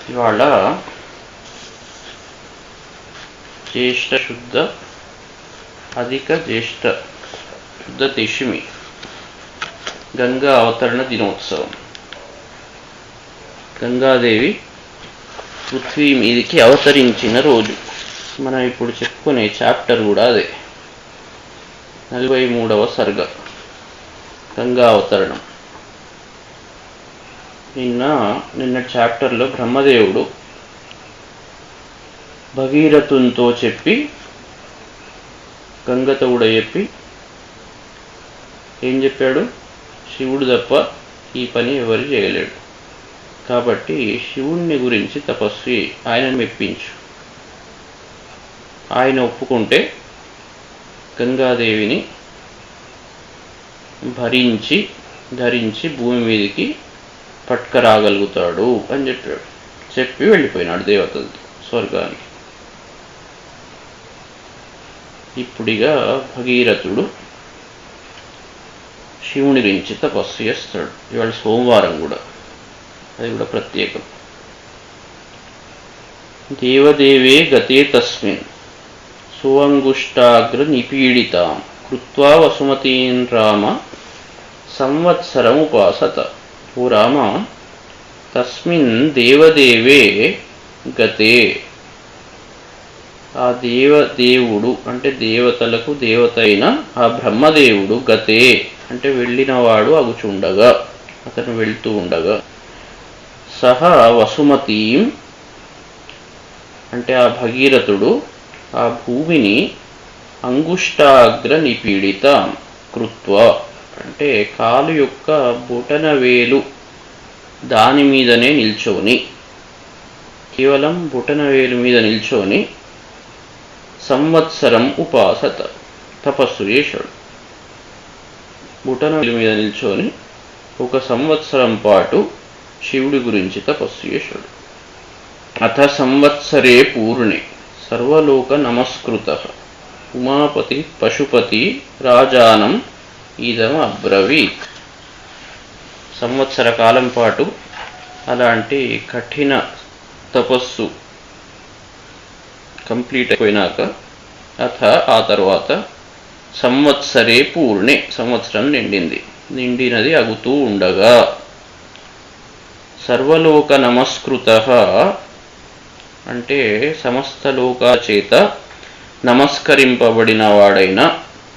ఇవాళ జ్యేష్ఠ శుద్ధ అధిక జ్యేష్ఠ శుద్ధ దశమి గంగా అవతరణ దినోత్సవం. గంగాదేవి పృథ్వీ మీదికి అవతరించిన రోజు. మనం ఇప్పుడు చెప్పుకునే చాప్టర్ కూడా అదే, 43వ సర్గ గంగా అవతరణం. నిన్న చాప్టర్లో బ్రహ్మదేవుడు భగీరథునితో చెప్పి గంగతో కూడా చెప్పి ఏం చెప్పాడు? శివుడు తప్ప ఈ పని ఎవరు చేయలేడు, కాబట్టి శివుణ్ణి గురించి తపస్వి, ఆయనను మెప్పించు. ఆయన ఒప్పుకుంటే గంగాదేవిని ధరించి భూమి మీదకి పట్టుకరాగలుగుతాడు అని చెప్పాడు. చెప్పి వెళ్ళిపోయినాడు దేవతలతో స్వర్గానికి. ఇప్పుడిగా భగీరథుడు శివుని గురించి తపస్సు చేస్తాడు. ఇవాళ సోమవారం కూడా, అది కూడా ప్రత్యేకం. దేవదేవే గతే తస్మిన్ సువంగుష్టాగ్ర నిపీడితాం కృత్వా వసుమతీన్ రామ సంవత్సరం ఉపాసత. ఓ రామ, తస్మిన్ దేవదేవే గతే, ఆ దేవుడు అంటే దేవతలకు దేవత అయిన ఆ బ్రహ్మదేవుడు గతే అంటే వెళ్ళినవాడు అగుచుండగా, అతను వెళ్తూ ఉండగా, సహా వసుమతీం అంటే ఆ భగీరథుడు ఆ భూమిని అంగుష్టాగ్ర నిపీడిత కృత్వ అంటే కాలు యొక్క బొటన వేలు దాని మీదనే నిల్చొని, కేవలం బొటన వేలు మీద నిల్చొని సంవత్సరం ఉపాసత తపస్సు చేశాడు. బొటన వేలు మీద నిల్చొని 1 సంవత్సరం పాటు శివుడి గురించి తపస్సు చేశాడు. అథ సంవత్సరే పూర్ణే సర్వలోక నమస్కృత ఉమాపతి పశుపతి రాజానం ఇదం అబ్రవీత్. సంవత్సర కాలం పాటు అలాంటి కఠిన తపస్సు కంప్లీట్ అయిపోయినాక, ఆ తర్వాత సంవత్సరే పూర్ణే సంవత్సరం నిండినది అగుతూ ఉండగా, సర్వలోక నమస్కృత అంటే సమస్త లోకా చేత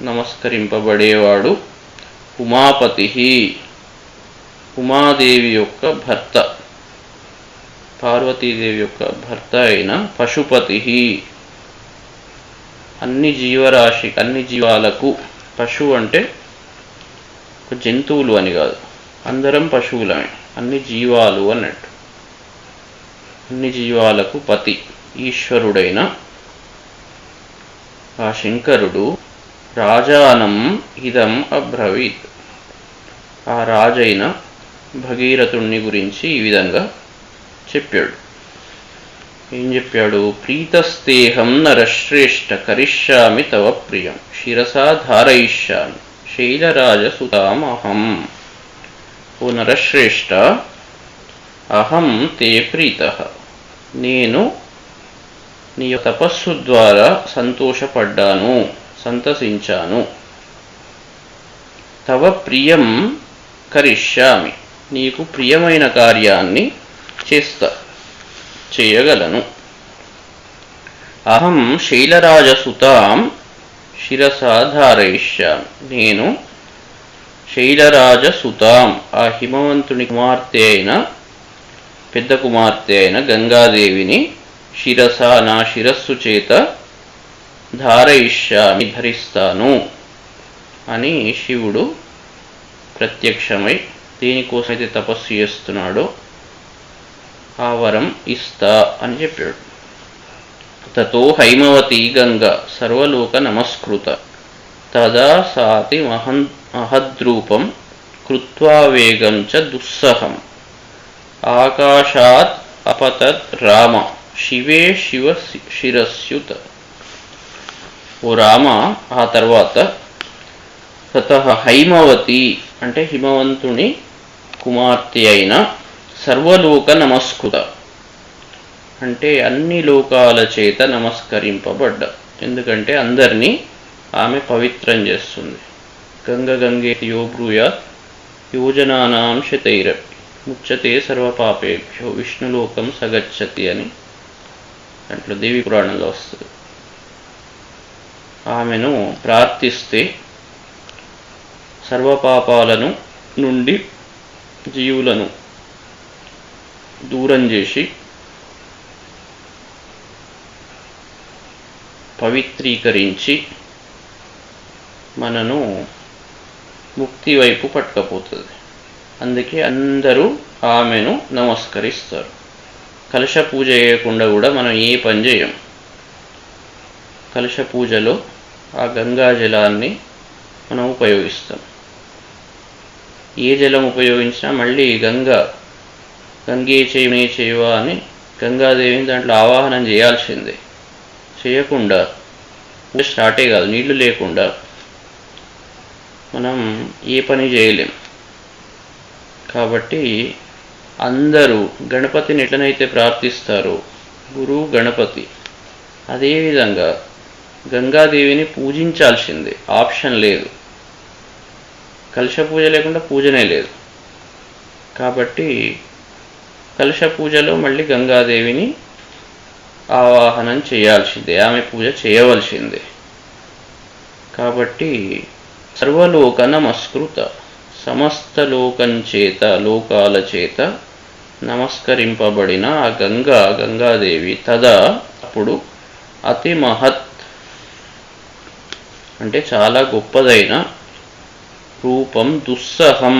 నమస్కరింపబడేవాడు ఉమాపతి, ఉమాదేవి యొక్క భర్త, పార్వతీదేవి యొక్క భర్త అయిన పశుపతి, అన్ని జీవాలకు, పశువు అంటే జంతువులు అని కాదు, అందరం పశువులమే, అన్ని జీవాలు అన్నట్టు. అన్ని జీవాలకు పతి ఈశ్వరుడైన ఆ శంకరుడు రాజానం ఇదం అబ్రవీత్, ఆ రాజైన భగీరథుణ్ణి గురించి ఈ విధంగా చెప్పాడు. ఏం చెప్పాడు? ప్రీతస్తేహం నరశ్రేష్ఠ కరిష్యామి తవ ప్రియం శిరసా ధారయిష్యామి శైలరాజసుతామహం. ఓ నరశ్రేష్ఠ, అహం తే ప్రీతః, నేను నీ తపస్సు ద్వారా సంతసించాను. తవ ప్రియం కరిష్యామి, నీకు ప్రియమైన కార్యాన్ని చేయగలను. అహం శైలరాజసుతాం శిరసా ధారయిష్యామి, నేను శైలరాజసుతాం ఆ హిమవంతుని కుమార్తె అయిన పెద్ద కుమార్తె అయిన గంగాదేవిని శిరస నా శిరస్సు చేత ధారయిష్యామి ధరిస్తాను అని శివుడు ప్రత్యక్షమై దేనికోసమైతే తపస్సు చేస్తున్నాడో ఆ వరం ఇస్తా అని చెప్పాడు. తతో హైమవతి గంగా సర్వలోక నమస్కృత తదా సాతి మహద్రూపం కృత్వా వేగం చ దుస్సహం ఆకాశాత్ అపతత్ రామ శివే శివ శిరస్యుత. ఓ రామ, ఆ తర్వాత తతః హైమవతి అంటే హిమవంతుని కుమార్తె అయిన సర్వలోక నమస్కృత అంటే అన్ని లోకాల చేత నమస్కరింపబడ్డ. ఎందుకంటే అందరినీ ఆమె పవిత్రం చేస్తుంది. గంగ గంగేతి యో బ్రూయాత్ యోజనానాం శతైరపి ముచ్యతే సర్వపాపేభ్యో విష్ణులోకం సగచ్చతి అని దాంట్లో దేవి పురాణంలో వస్తుంది. ఆమెను ప్రార్థిస్తే సర్వపాపాలను నుండి జీవులను దూరం చేసి పవిత్రీకరించి మనను ముక్తి వైపు పట్టుకపోతుంది. అందుకే అందరూ ఆమెను నమస్కరిస్తారు. కలశ పూజ చేయకుండా కూడా మనం ఏ పని చేయం. కలశ పూజలో ఆ గంగా జలాన్ని మనం ఉపయోగిస్తాం. ఏ జలం ఉపయోగించినా మళ్ళీ గంగే చేయమే చేయవా అని గంగాదేవిని దాంట్లో ఆవాహనం చేయాల్సిందే. చేయకుండా పూజ స్టార్టే కాదు. నీళ్లు లేకుండా మనం ఏ పని చేయలేం. కాబట్టి అందరూ గణపతిని ఎట్లనైతే ప్రార్థిస్తారో గురువు గణపతి, అదేవిధంగా గంగాదేవిని పూజించాల్సిందే, ఆప్షన్ లేదు. కలశ పూజ లేకుండా పూజనే లేదు. కాబట్టి కలశ పూజలో మళ్ళీ గంగాదేవిని ఆవాహనం చేయాల్సిందే, ఆమె పూజ చేయవలసిందే. కాబట్టి సర్వలోక నమస్కృత, సమస్త లోకాల చేత నమస్కరింపబడిన ఆ గంగాదేవి తదా అప్పుడు అతి మహత్ అంటే చాలా గొప్పదైన రూపం, దుస్సహం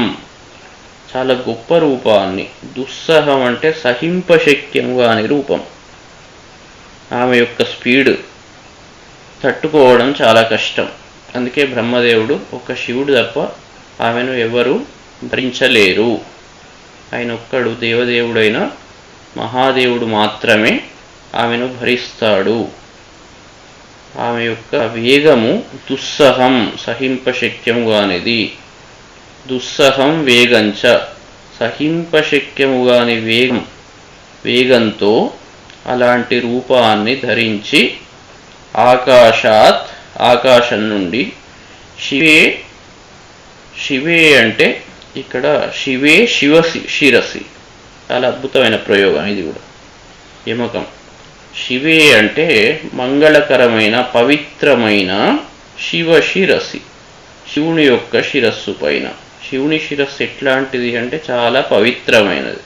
చాలా గొప్ప రూపాన్ని, దుస్సహం అంటే సహింపశక్యం కాని రూపం. ఆమె యొక్క స్పీడ్ తట్టుకోవడం చాలా కష్టం. అందుకే బ్రహ్మదేవుడు ఒక్క శివుడు తప్ప ఆమెను ఎవరు భరించలేరు. ఆయన ఒక్కడు దేవదేవుడైన మహాదేవుడు మాత్రమే ఆమెను భరిస్తాడు. ఆమె యొక్క వేగము దుస్సహం సహింపశక్యముగానిది. దుస్సహం వేగంచ సహింపశక్యముగాని వేగంతో అలాంటి రూపాన్ని ధరించి ఆకాశం నుండి శివే అంటే ఇక్కడ శివే శిరసి చాలా అద్భుతమైన ప్రయోగం ఇది కూడా. యమకం శివే అంటే మంగళకరమైన పవిత్రమైన శిరసి, శివుని యొక్క శిరస్సు పైన. శివుని శిరస్సు ఎట్లాంటిది అంటే చాలా పవిత్రమైనది.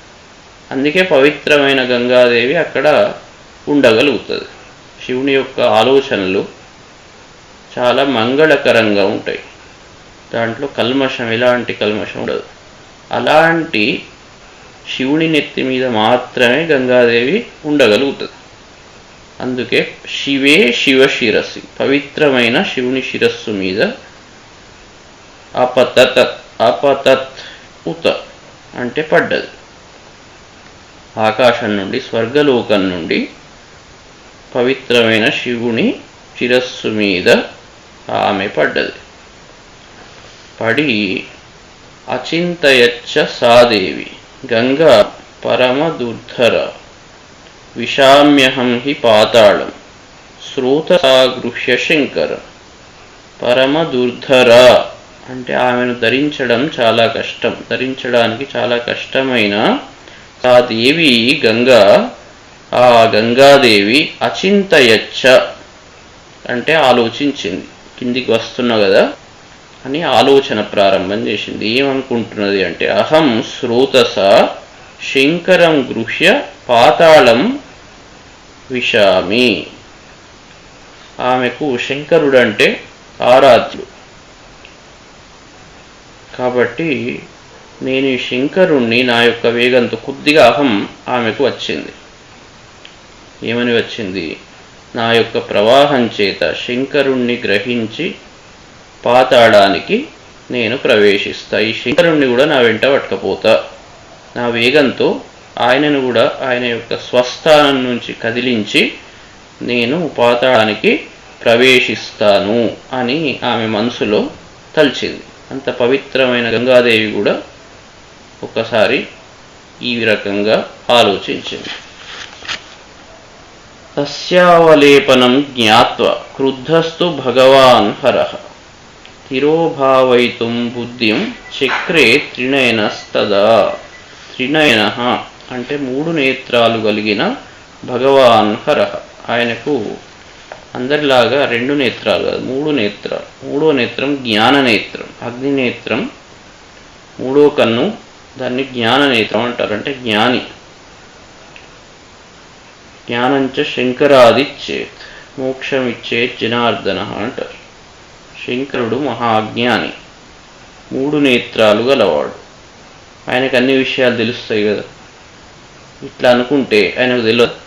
అందుకే పవిత్రమైన గంగాదేవి అక్కడ ఉండగలుగుతుంది. శివుని యొక్క ఆలోచనలు చాలా మంగళకరంగా ఉంటాయి. దాంట్లో ఎలాంటి కల్మషం ఉండదు. అలాంటి శివుని నెత్తి మీద మాత్రమే గంగాదేవి ఉండగలుగుతుంది. అందుకే శివే శిరసి, పవిత్రమైన శివుని శిరస్సు మీద అపతత్ ఉత అంటే పడ్డది. ఆకాశం నుండి, స్వర్గలోకం నుండి పవిత్రమైన శివుని శిరస్సు మీద ఆమె పడ్డది. పడి అచింతయచ్చ సాదేవి గంగా పరమ దుర్ధర విషామ్యహం హి పాతాళం శ్రోతసాగృహ్య శంకర. పరమ దుర్ధర అంటే ఆమెను ధరించడం చాలా కష్టం, ధరించడానికి చాలా కష్టమైన ఆ దేవి ఆ గంగాదేవి అచింతయచ్చ అంటే ఆలోచించింది. కిందికి వస్తున్నా కదా అని ఆలోచన ప్రారంభం చేసింది. ఏమనుకుంటున్నది అంటే అహం శ్రోతస శంకరం గృహ్య పాతాళం విశామి. ఆమెకు శంకరుడు అంటే ఆరాధ్యుడు. కాబట్టి నేను ఈ శంకరుణ్ణి నా యొక్క వేగంతో కొద్దిగా అహం ఆమెకు వచ్చింది. ఏమని వచ్చింది? నా యొక్క ప్రవాహం చేత శంకరుణ్ణి గ్రహించి పాతాళానికి నేను ప్రవేశిస్తా. ఈ శంకరుణ్ణి కూడా నా వెంట పట్టుకపోతా. నా వేగంతో ఆయనను కూడా ఆయన యొక్క స్వస్థానం నుంచి కదిలించి నేను పాతాళానికి ప్రవేశిస్తాను అని ఆమె మనసులో తలిచింది. అంత పవిత్రమైన గంగాదేవి కూడా ఒకసారి ఈ రకంగా ఆలోచించింది. తస్యావలేపనం జ్ఞాత్వా క్రుద్ధస్తు భగవాన్ హరః తిరోభావయితుం బుద్ధిం చక్రే త్రినయనస్తదా. త్రినయనః అంటే 3 నేత్రాలు కలిగిన భగవాన్ హరః, ఆయనకు అందరిలాగా 2 నేత్రాలు కాదు 3 నేత్రాలు. 3వ నేత్రం జ్ఞాననేత్రం, అగ్నినేత్రం. 3వ కన్ను, దాన్ని జ్ఞాననేత్రం అంటారు, అంటే జ్ఞాని. జ్ఞానంచ శంకరాదిచ్చేత్ మోక్షమిచ్చేత్ జనార్దన అంటారు. శంకరుడు మహాజ్ఞాని, 3 నేత్రాలు గలవాడు. ఆయనకు అన్ని విషయాలు తెలుస్తాయి కదా, ఇట్లా అనుకుంటే ఆయనకు తెలియదు.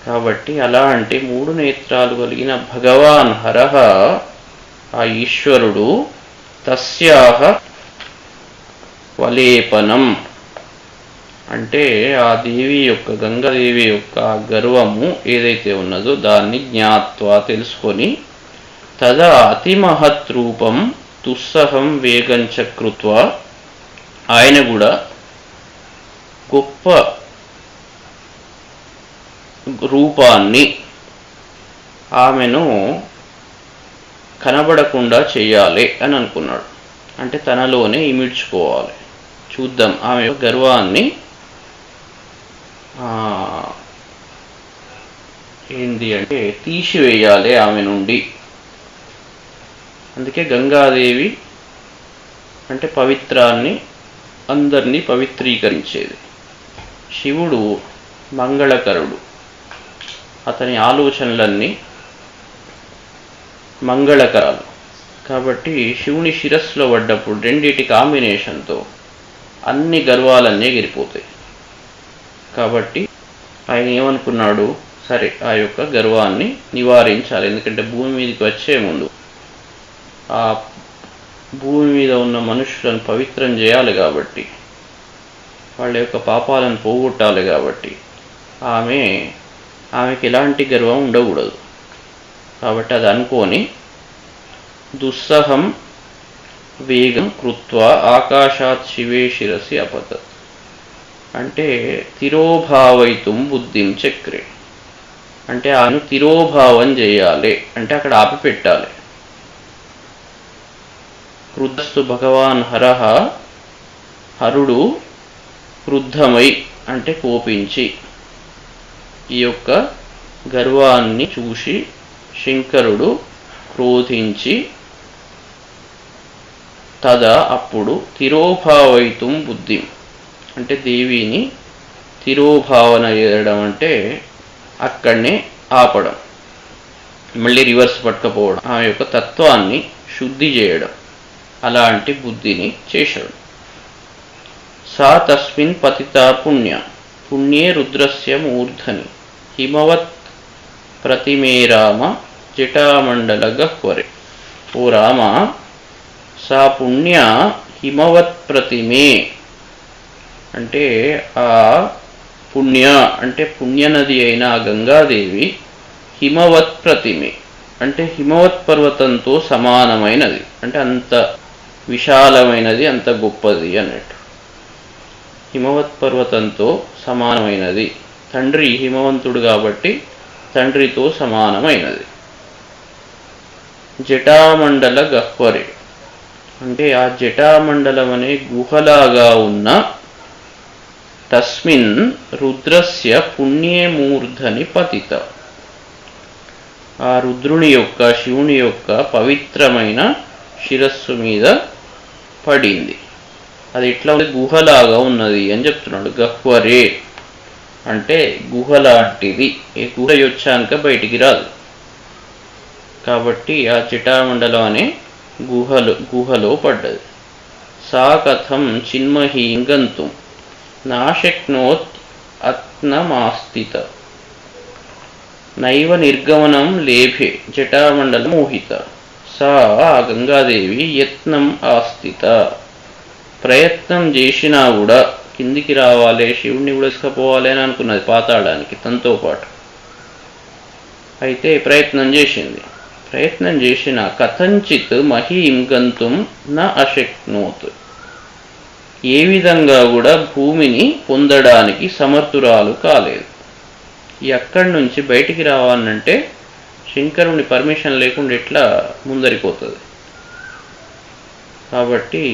కాబట్టి అలాంటి 3 నేత్రాలు కలిగిన భగవాన్ హరః, ఆ ఈశ్వరుడు, తస్యాహ వలేపనం అంటే ఆ దేవి యొక్క, గంగాదేవి యొక్క గర్వము ఏదైతే ఉన్నదో దాన్ని జ్ఞాత్వా తెలుసుకొని, తదా అతిమహత్ రూపం దుస్సహం వేగంచ కృత్వా ఆయన కూడా గొప్ప రూపాన్ని, ఆమెను కనబడకుండా చెయ్యాలి అని అనుకున్నాడు. అంటే తనలోనే ఇమిడ్చుకోవాలి, చూద్దాం ఆమె గర్వాన్ని ఏంది అంటే తీసివేయాలి ఆమె నుండి. అందుకే గంగాదేవి అంటే పవిత్రాన్ని, అందరినీ పవిత్రీకరించేది. శివుడు మంగళకరుడు, అతని ఆలోచనలన్నీ మంగళకరాలు. కాబట్టి శివుని శిరస్సులో పడ్డప్పుడు రెండిటి కాంబినేషన్తో అన్ని గర్వాలన్నీ ఎగిరిపోతాయి. కాబట్టి ఆయన ఏమనుకున్నాడు, సరే ఆ యొక్క గర్వాన్ని నివారించాలి. ఎందుకంటే భూమి మీదకి వచ్చే ముందు ఆ భూమి మీద ఉన్న మనుషులను పవిత్రం చేయాలి, కాబట్టి వాళ్ళ యొక్క పాపాలను పోగొట్టాలి. కాబట్టి ఆమెకి ఎలాంటి గర్వం ఉండకూడదు. కాబట్టి అది అనుకొని దుస్సహం వేగం కృత్వా ఆకాశాత్ శివే శిరసి అపతత్ అంటే తిరోభావయితుం బుద్ధిం చక్రే అంటే ఆయన తిరోభావం చేయాలి, అంటే అక్కడ ఆపిపెట్టాలి. క్రుద్ధస్తు భగవాన్ హరః, హరుడు క్రుద్ధమై అంటే కోపించి, ఈ యొక్క గర్వాన్ని చూసి శంకరుడు క్రోధించి, తదా అప్పుడు తిరోభావయితుం బుద్ధిం అంటే దేవిని తిరోభావన చేయడం అంటే అక్కడనే ఆపడం, మళ్ళీ రివర్స్ పట్టుకపోవడం, ఆమె యొక్క తత్వాన్ని శుద్ధి చేయడం, అలాంటి బుద్ధిని చేశాడు. సా తస్మిన్ పతితా పుణ్యే రుద్రస్య మూర్ధని హిమవత్ ప్రతిమే రామ జటామండల గహ్వరే. ఓ రామ, సా పుణ్య హిమవత్ ప్రతిమే అంటే ఆ పుణ్య అంటే పుణ్యనది అయిన ఆ గంగాదేవి హిమవత్ ప్రతిమే అంటే హిమవత్ పర్వతంతో సమానమైనది, అంటే అంత విశాలమైనది, అంత గొప్పది అన్నట్టు. హిమవత్ పర్వతంతో సమానమైనది, తండ్రి హిమవంతుడు కాబట్టి తండ్రితో సమానమైనది. జటామండల గహ్వరే అంటే ఆ జటామండలం అనే గుహలాగా ఉన్న తస్మిన్ రుద్రస్య పుణ్యే మూర్ధని పతిత ఆ రుద్రుని యొక్క, శివుని యొక్క పవిత్రమైన శిరస్సు మీద పడింది. అది ఎట్లా ఉంది, గుహలాగా ఉన్నది అని చెప్తున్నాడు. గహ్వరే అంటే గుహలాంటిది, ఏ గుహ వచ్చాక బయటికి రాదు. కాబట్టి ఆ జటామండలం అనే గుహలో పడ్డది. సా కథం చిన్మహీం గంతుం నాశక్నోత్ అత్నమాస్థిత నైవ నిర్గమనం లేభే జటామండల మోహిత. సా గంగాదేవి యత్నం ఆస్థిత ప్రయత్నం చేసినా కూడా కిందికి రావాలి, శివుణ్ణి కూడా తీసుకుపోవాలి అని అనుకున్నది పాతాళానికి తనతో పాటు. అయితే ప్రయత్నం చేసిన కథంచిత్ మహీం గంతుం న అశక్నోత్ ఏ విధంగా కూడా భూమిని పొందడానికి సమర్థురాలు కాలేదు. ఈ అక్కడి నుంచి బయటికి రావాలంటే శంకరుని పర్మిషన్ లేకుండా ఎట్లా ముందరిపోతుంది. కాబట్టి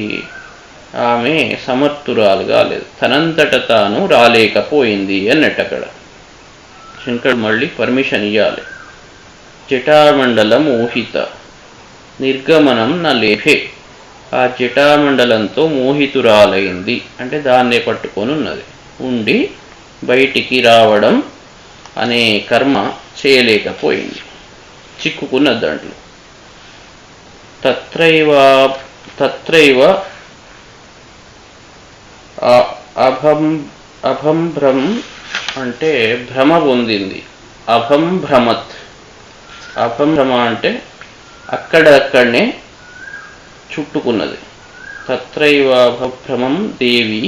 ఆమె సమర్థురాలు కాలేదు, తనంతట తాను రాలేకపోయింది అన్నట్టు. అక్కడ శంకరుడు మళ్ళీ పర్మిషన్ ఇవ్వాలి. జటామండల మోహిత నిర్గమనం న లేభే, ఆ జటామండలంతో మోహితురాలైంది అంటే దాన్నే పట్టుకొని ఉండి బయటికి రావడం అనే కర్మ చేయలేకపోయింది, చిక్కుకున్నది దాంట్లో. తత్రైవ అభంభ్రం అంటే భ్రమ పొందింది. అభంభ్రమత్, అభంభ్రమ అంటే అక్కడక్కడనే చుట్టుకున్నది. తత్రైవాభ్రమం దేవి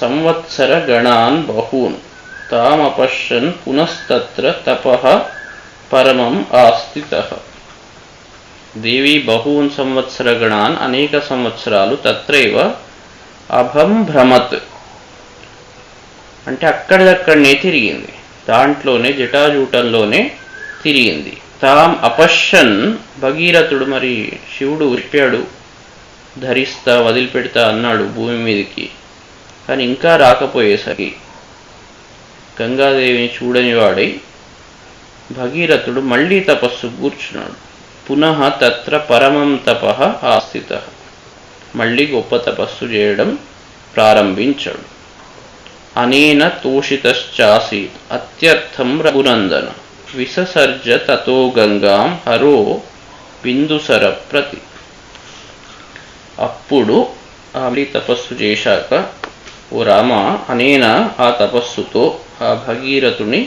సంవత్సర గణాన్ బహూన్ తామపశ్యన్ పునస్తత్ర తపః పరమం ఆస్థితః. దేవి బహూన్ సంవత్సర గణాన్ అనేక సంవత్సరాలు తత్రైవ అభంభ్రమత్ అంటే అక్కడక్కడనే తిరిగింది, దాంట్లోనే జటాజూటంలోనే తిరిగింది. తాం అపశ్యన్ భగీరథుడు మరి శివుడు చెప్పాడు ధరిస్తా వదిలిపెడతా అన్నాడు భూమి మీదకి, కానీ ఇంకా రాకపోయేసరికి గంగాదేవిని చూడని వాడై భగీరథుడు మళ్ళీ తపస్సు కూర్చున్నాడు. పునః తత్ర పరమం తపః ఆస్థితః, మళ్ళీ గొప్ప తపస్సు చేయడం ప్రారంభించాడు. అనేన తోషితశ్చాసి అత్యర్థం రఘునందన విససర్జ తతో గంగాం హరో బిందుసర ప్రతి. అప్పుడు మళ్ళీ తపస్సు చేశాక, ఓ రామ, అనేన ఆ తపస్సుతో, ఆ భగీరథుని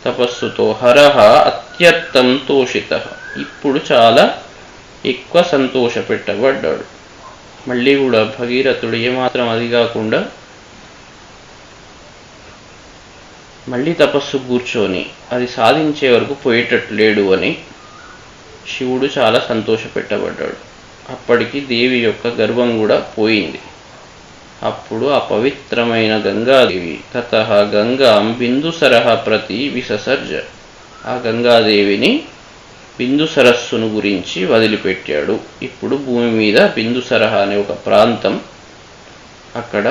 తపస్సుతో, హరహ అత్యర్థం తోషితః ఇప్పుడు చాలా ఎక్కువ సంతోషపెట్టబడ్డాడు. మళ్ళీ కూడా భగీరథుడు ఏమాత్రం అది కాకుండా మళ్ళీ తపస్సు కూర్చొని అది సాధించే వరకు పోయేటట్టు లేడు అని శివుడు చాలా సంతోషపెట్టబడ్డాడు. అప్పటికి దేవి యొక్క గర్వం కూడా పోయింది. అప్పుడు ఆ పవిత్రమైన గంగాదేవి తతః గంగాం బిందుసరః ప్రతి విససర్జ, ఆ గంగాదేవిని బిందు సరస్సును గురించి వదిలిపెట్టాడు. ఇప్పుడు భూమి మీద బిందుసరః అనే ఒక ప్రాంతం అక్కడ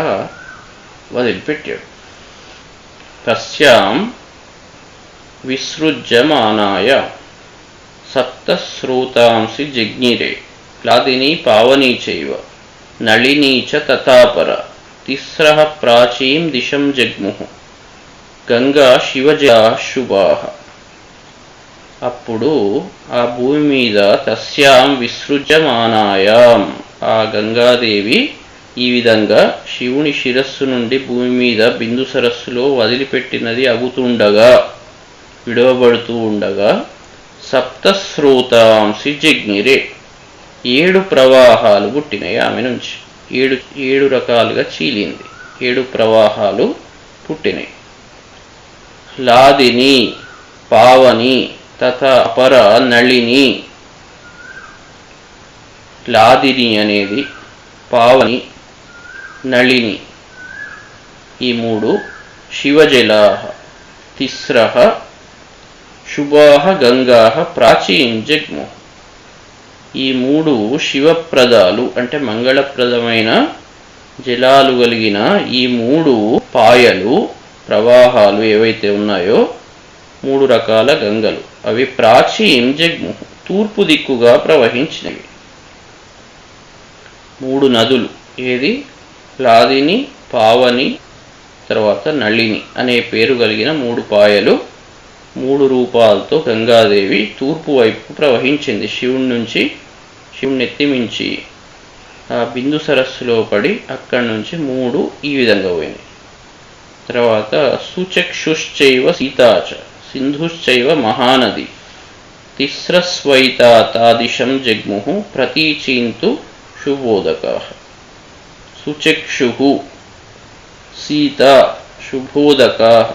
వదిలిపెట్టాడు. తస్యాం విసృజ్యమానాయ సప్తస్రోతాంసి జజ్ఞిరే లాదిని పావనీ చైవ నళినీ చ తతాపర తిస్రః ప్రాచీం దిశం జగ్ముః గంగా శివజా శుభాః. అప్పుడు ఆ భూమి మీద తస్యాం విసృజ్యమానాయాం, ఆ గంగాదేవి ఈ విధంగా శివుని శిరస్సు నుండి భూమి మీద బిందు సరస్సులో వదిలిపెట్టినది అగుతుండగా, విడవబడుతూ ఉండగా, సప్తస్రోతాంసి జగ్నిరే 7 ప్రవాహాలు పుట్టినాయి ఆమె నుంచి. 7 రకాలుగా చీలింది, 7 ప్రవాహాలు పుట్టినాయి. లాదిని, పావని, తథా అపర నళిని. లాదిని అనేది, పావని, నళిని ఈ 3 శివజలాః, తిస్రః శుభాః గంగాః ప్రాచీం జగ్ముః. ఈ 3 శివప్రదాలు అంటే మంగళప్రదమైన జలాలు కలిగిన ఈ 3 పాయలు, ప్రవాహాలు ఏవైతే ఉన్నాయో 3 రకాల గంగలు, అవి ప్రాచీం జగ్ముః తూర్పు దిక్కుగా ప్రవహించినవి. 3 నదులు, ఏది లాదిని, పావని, తర్వాత నళిని అనే పేరు కలిగిన 3 పాయలు, 3 రూపాలతో గంగాదేవి తూర్పు వైపు ప్రవహించింది. శివుణ్ణి ఎత్తిమించి ఆ బిందు సరస్సులో పడి అక్కడి నుంచి 3 ఈ విధంగా పోయినాయి. తర్వాత సుచక్షుశ్చైవ సీతాచ సింధుశ్చైవ మహానది తిస్రస్వైతా తాదిశం జగ్ముః ప్రతీచీంతు శుభోదకాః. సుచక్షుః, సీత, శుభోదకాః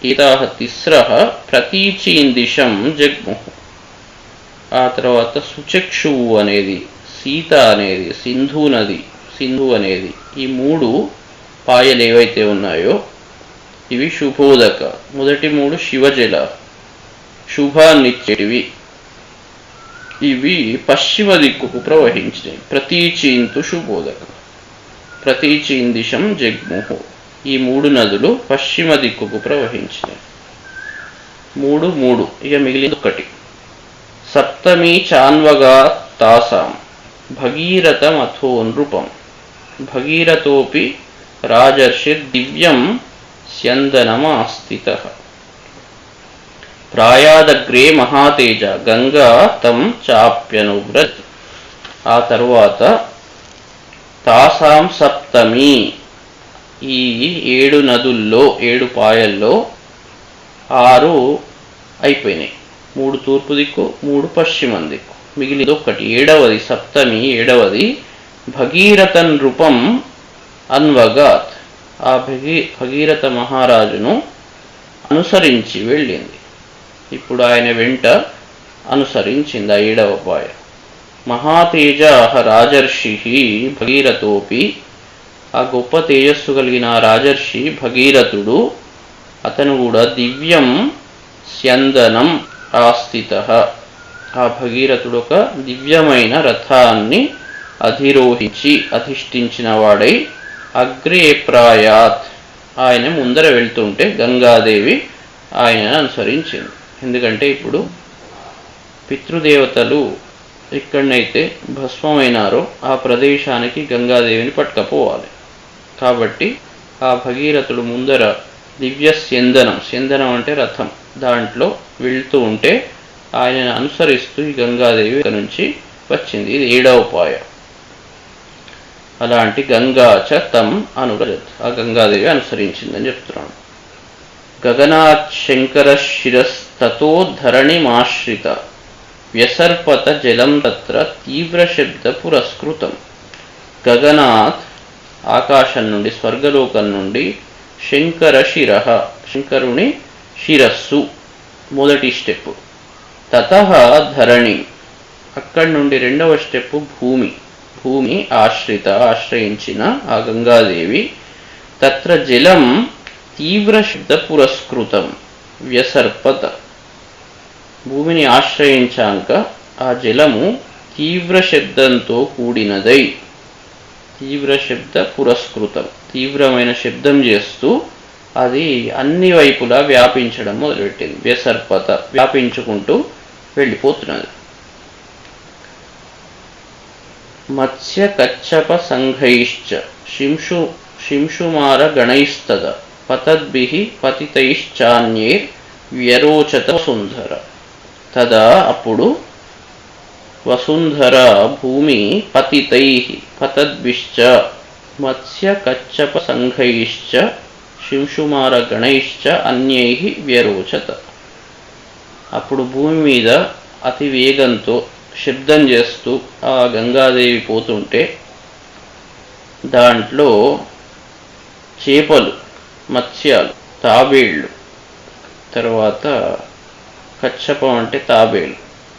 ఏతాః తిస్రః ప్రతీచీం దిశం జగ్ముః. ఆ తర్వాత సుచక్షువు అనేది, సీత అనేది, సింధు అనేది ఈ 3 పాయలు ఏవైతే ఉన్నాయో ఇవి శుభోదక. మొదటి 3 శివజల, శుభాన్నిచ్చేటివి. ఇవి పశ్చిమ దిక్కుకు ప్రవహించినాయి. ప్రతీచీంతు శుభోదక, ప్రతీచీన్ దిశం జగ్ముహు. ఈ 3 నదులు పశ్చిమ దిక్కుకు ప్రవహించినాయి. 3 ఇక మిగిలింది ఒకటి. సప్తమి చాన్వగా తాసాం భగీరథ మథో నృపం. భగీరథోపి రాజర్షిర్దివ్యం స్యందనమాస్థితః. ప్రాయాదగ్రే మహాతేజ గంగా తం చాప్యనువ్రత్. ఆ తరువాత తాసాం సప్తమి, ఈ 7 నదుల్లో 7 పాయల్లో 6 అయిపోయినాయి. 3 తూర్పు దిక్కు, 3 పశ్చిమ దిక్కు, మిగిలింది ఒకటి 7వది. సప్తమి 7వది భగీరథ నృపం అన్వగాత్. ఆ భగీరథ మహారాజును అనుసరించి వెళ్ళింది. ఇప్పుడు ఆయన వెంట అనుసరించింది ఆ 7వ పాయ. మహాతేజ రాజర్షి భగీరథోపి. ఆ గొప్ప తేజస్సు కలిగిన రాజర్షి భగీరథుడు, అతను కూడా దివ్యం స్యందనం ఆస్థితః. ఆ భగీరథుడు ఒక దివ్యమైన రథాన్ని అధిష్ఠించిన వాడై అగ్రే ప్రాయాత్, ఆయన ముందర వెళ్తుంటే గంగాదేవి ఆయనను అనుసరించింది. ఎందుకంటే ఇప్పుడు పితృదేవతలు ఎక్కడనైతే భస్మమైనారో ఆ ప్రదేశానికి గంగాదేవిని పట్టుకపోవాలి. కాబట్టి ఆ భగీరథుడు ముందర దివ్య స్యందనం, స్యందనం అంటే రథం, దాంట్లో వెళ్తూ ఉంటే ఆయనను అనుసరిస్తూ ఈ గంగాదేవి నుంచి వచ్చింది. ఇది 7వ పాయ. అలాంటి గంగాచ తం అనురజత్, ఆ గంగాదేవి అనుసరించిందని చెప్తున్నాను. గగనాత్ శంకర శిరస్తతో ధరణిమాశ్రిత వ్యసర్పత జలం తత్ర తీవ్ర శబ్ద పురస్కృతం. గగనాత్ ఆకాశం నుండి, స్వర్గలోకం నుండి, శంకర శిర, శంకరుని శిరస్సు మొదటి స్టెప్. తతః ధరణి, అక్కడి నుండి 2వ స్టెప్ భూమి. భూమి ఆశ్రయించిన ఆ గంగాదేవి. తత్ర జలం తీవ్ర శబ్ద పురస్కృతం వ్యసర్పత. భూమిని ఆశ్రయించాక ఆ జలము తీవ్ర శబ్దంతో కూడినదై, తీవ్ర శబ్ద పురస్కృతం, తీవ్రమైన శబ్దం చేస్తూ అది అన్ని వైపులా వ్యాపించడం మొదలుపెట్టింది. వ్యసర్పత, వ్యాపించుకుంటూ వెళ్ళిపోతున్నది. మత్స్య కచ్చప సంఘైశ్చ శింశుమార గణైస్తద పతద్భిః పతితైశ్చాన్యైర్ వ్యరోచత వసుంధర. తదా అప్పుడు వసుంధర భూమి పతితైః పతద్భిశ్చ మత్స్య కచ్చప సంఘైశ్చ శింశుమార గణైశ్చ అన్యైః వ్యరోచత. అప్పుడు భూమి మీద అతి వేగంతో శబ్దం చేస్తూ ఆ గంగాదేవి పోతుంటే దాంట్లో చేపలు, మత్స్యాలు, తాబేళ్ళు, తర్వాత కచ్చపం అంటే తాబేళ్ళు,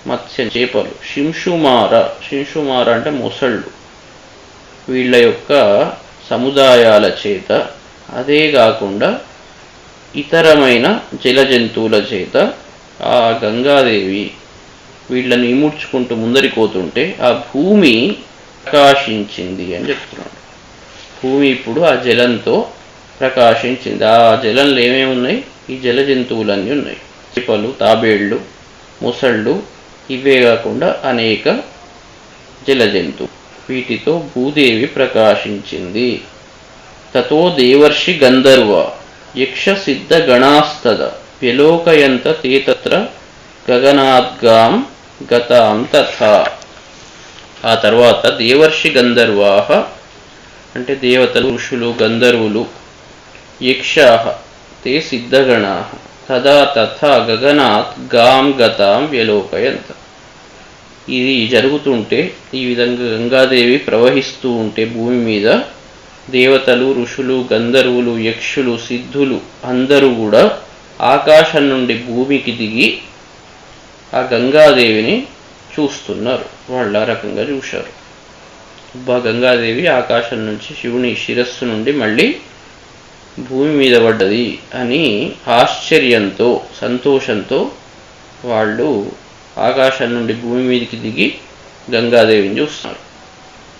మత్స్య చేపలు, శింశుమార అంటే మొసళ్ళు, వీళ్ళ యొక్క సముదాయాల చేత, అదే కాకుండా ఇతరమైన జల జంతువుల చేత ఆ గంగాదేవి వీళ్ళని ఇముడ్చుకుంటూ ముందరిపోతుంటే ఆ భూమి ప్రకాశించింది అని చెప్తున్నాడు. భూమి ఇప్పుడు ఆ జలంతో ప్రకాశించింది. ఆ జలంలో ఏమేమి ఉన్నాయి? ఈ జల జంతువులన్నీ ఉన్నాయి. చేపలు, తాబేళ్ళు, మొసళ్ళు, ఇవే కాకుండా అనేక జల జంతువులు. వీటితో భూదేవి ప్రకాశించింది. తతో దేవర్షి గంధర్వ యక్ష సిద్ధ గణాస్తద వ్యలోకయంత తే తత్ర గగనాద్గాం గతాం తథా. ఆ తర్వాత దేవర్షి గంధర్వాః అంటే దేవతలు, ఋషులు, గంధర్వులు, యక్షాః తే సిద్ధగణాః తదా తథా గగనాత్ గాం గతాం వ్యలోకయంత. ఇది జరుగుతుంటే, ఈ విధంగా గంగాదేవి ప్రవహిస్తూ ఉంటే భూమి మీద దేవతలు, ఋషులు, గంధర్వులు, యక్షులు, సిద్ధులు అందరూ కూడా ఆకాశం నుండి భూమికి దిగి ఆ గంగాదేవిని చూస్తున్నారు. వాళ్ళు ఆ రకంగా చూశారు. గంగాదేవి ఆకాశం నుంచి శివుని శిరస్సు నుండి మళ్ళీ భూమి మీద పడ్డది అని ఆశ్చర్యంతో సంతోషంతో వాళ్ళు ఆకాశం నుండి భూమి మీదకి దిగి గంగాదేవిని చూస్తున్నారు.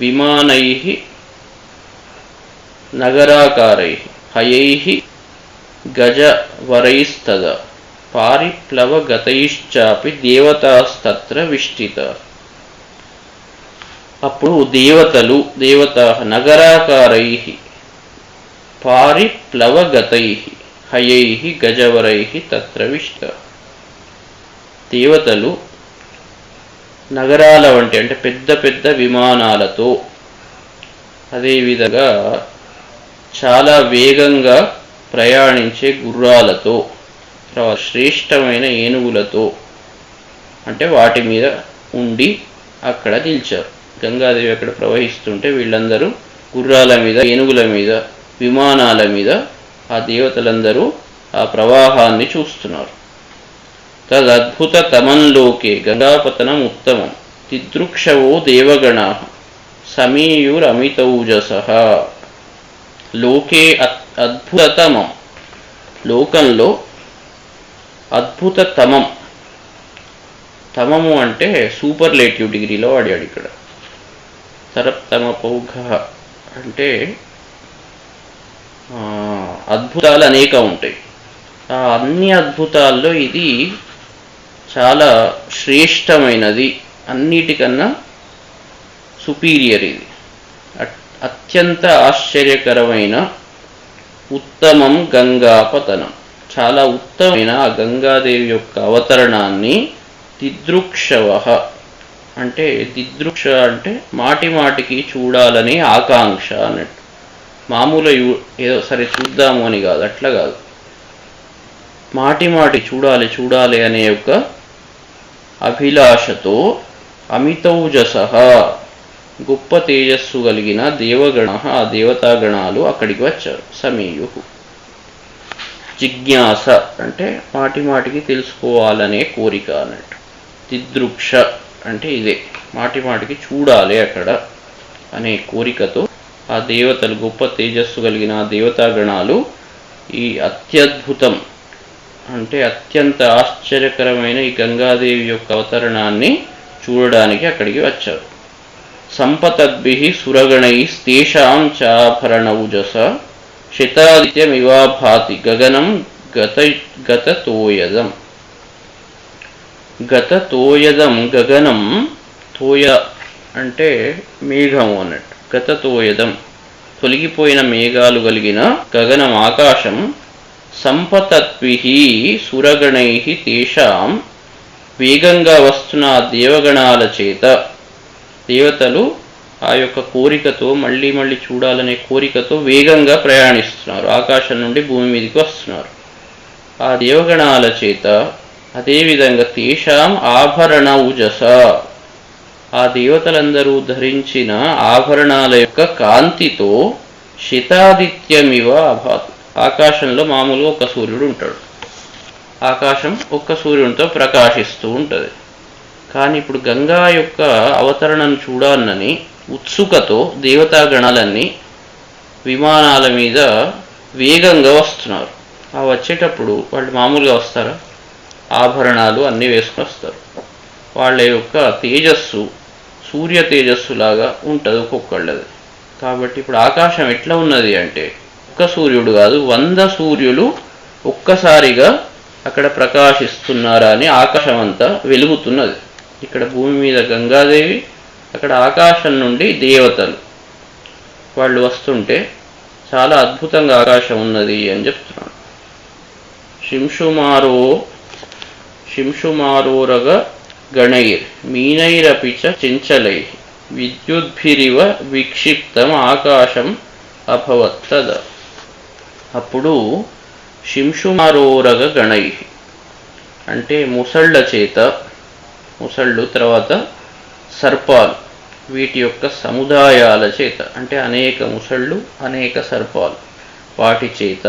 విమానై నగరాకారై హయై గజవరైస్తద పారిప్లవగతైశ్చాపి దేవతాస్తత్ర విష్ఠిత. అప్పుడు దేవత నగరాకారై పారిప్లవగతై హయై గజవరై తత్ర విష్ఠిత. దేవతలు నగరాల వంటి అంటే పెద్ద పెద్ద విమానాలతో, అదేవిధంగా చాలా వేగంగా ప్రయాణించే గుర్రాలతో, శ్రేష్టమైన ఏనుగులతో అంటే వాటి మీద ఉండి అక్కడ నిలిచారు. గంగాదేవి అక్కడ ప్రవహిస్తుంటే వీళ్ళందరూ గుర్రాల మీద, ఏనుగుల మీద, విమానాల మీద ఆ దేవతలందరూ ఆ ప్రవాహాన్ని చూస్తున్నారు. తదద్భుత తమన్లోకే గంగాపతనం ఉత్తమం తిదృక్షవో దేవగణా సమీయురమితౌజసః. లోకే అద్భుతతమం, లోకంలో అద్భుతతమం. తమము అంటే సూపర్లేటివ్ డిగ్రీలో వాడాడు ఇక్కడ. తరప్తమ పౌఘ అంటే అద్భుతాలు అనేక ఉంటాయి. ఆ అన్ని అద్భుతాల్లో ఇది చాలా శ్రేష్టమైనది, అన్నిటికన్నా సుపీరియర్. ఇది అత్యంత ఆశ్చర్యకరమైన ఉత్తమం గంగాపతనం, చాలా ఉత్తమమైన ఆ గంగాదేవి యొక్క అవతరణాన్ని తిదృక్షవ అంటే, దిదృక్ష అంటే మాటి మాటికి చూడాలని ఆకాంక్ష అన్నట్టు. మామూలు ఏదో సరే చూద్దాము అని కాదు, అట్లా కాదు. మాటి మాటి చూడాలి అనే యొక్క అభిలాషతో అమితౌజసః గొప్ప తేజస్సు కలిగిన దేవగణ, ఆ దేవతాగణాలు అక్కడికి వచ్చారు. సమీయు జిజ్ఞాస అంటే మాటి మాటికి తెలుసుకోవాలనే కోరిక అన్నట్టు. తిదృక్ష అంటే ఇదే, మాటి మాటికి చూడాలి అక్కడ అనే కోరికతో ఆ దేవతలు, గొప్ప తేజస్సు కలిగిన ఆ దేవతాగణాలు ఈ అత్యద్భుతం అంటే అత్యంత ఆశ్చర్యకరమైన ఈ గంగాదేవి యొక్క అవతరణాన్ని చూడడానికి అక్కడికి వచ్చారు. సంపతద్భిః సురగణైః తేషాం చాభరణౌజస శతాదిత్యమివాభాతి గగనం గతతోయదం. గతతోయదం గగనం, తోయ అంటే మేఘం అన్నట్టు. గతతోయదం తొలగిపోయిన మేఘాలు కలిగిన గగనం, ఆకాశం. సంపతద్భిః సురగణైః తేషాం వేగంగా వస్తున్న దేవగణాల చేత, దేవతలు ఆ యొక్క కోరికతో మళ్ళీ మళ్ళీ చూడాలనే కోరికతో వేగంగా ప్రయాణిస్తున్నారు, ఆకాశం నుండి భూమి మీదకి వస్తున్నారు. ఆ దేవగణాల చేత, అదేవిధంగా తేషాం ఆభరణౌజస ఆ దేవతలందరూ ధరించిన ఆభరణాల యొక్క కాంతితో శతాదిత్యమివ అభాత్. ఆకాశంలో మామూలుగా ఒక సూర్యుడు ఉంటాడు, ఆకాశం ఒక్క సూర్యునితో ప్రకాశిస్తూ ఉంటుంది. కానీ ఇప్పుడు గంగా యొక్క అవతరణను చూడాలని ఉత్సుకతో దేవతాగణాలన్నీ విమానాల మీద వేగంగా వస్తున్నారు. ఆ వచ్చేటప్పుడు వాళ్ళు మామూలుగా వస్తారా? ఆభరణాలు అన్నీ వేసుకుని వస్తారు. వాళ్ళ యొక్క తేజస్సు సూర్య తేజస్సులాగా ఉంటుంది ఒక్కొక్కళ్ళది. కాబట్టి ఇప్పుడు ఆకాశం ఎట్లా ఉన్నది అంటే, ఒక్క సూర్యుడు కాదు, 100 సూర్యులు ఒక్కసారిగా అక్కడ ప్రకాశిస్తున్నారా అని ఆకాశం అంతా వెలుగుతున్నది. ఇక్కడ భూమి మీద గంగాదేవి, అక్కడ ఆకాశం నుండి దేవతలు వాళ్ళు వస్తుంటే చాలా అద్భుతంగా ఆకాశం ఉన్నది అని చెప్తున్నాడు. శింషుమారోరగ గణైర్ మీనైరపి చ చంచలై విద్యుద్భిరివ విక్షిప్తం ఆకాశం అభవత్తద. అప్పుడు శింషుమారోరగ గణై అంటే ముసళ్ళ చేత, ముసళ్ళు తర్వాత సర్పాలు, వీటి యొక్క సముదాయాల చేత అంటే అనేక ముసళ్ళు, అనేక సర్పాలు, వాటి చేత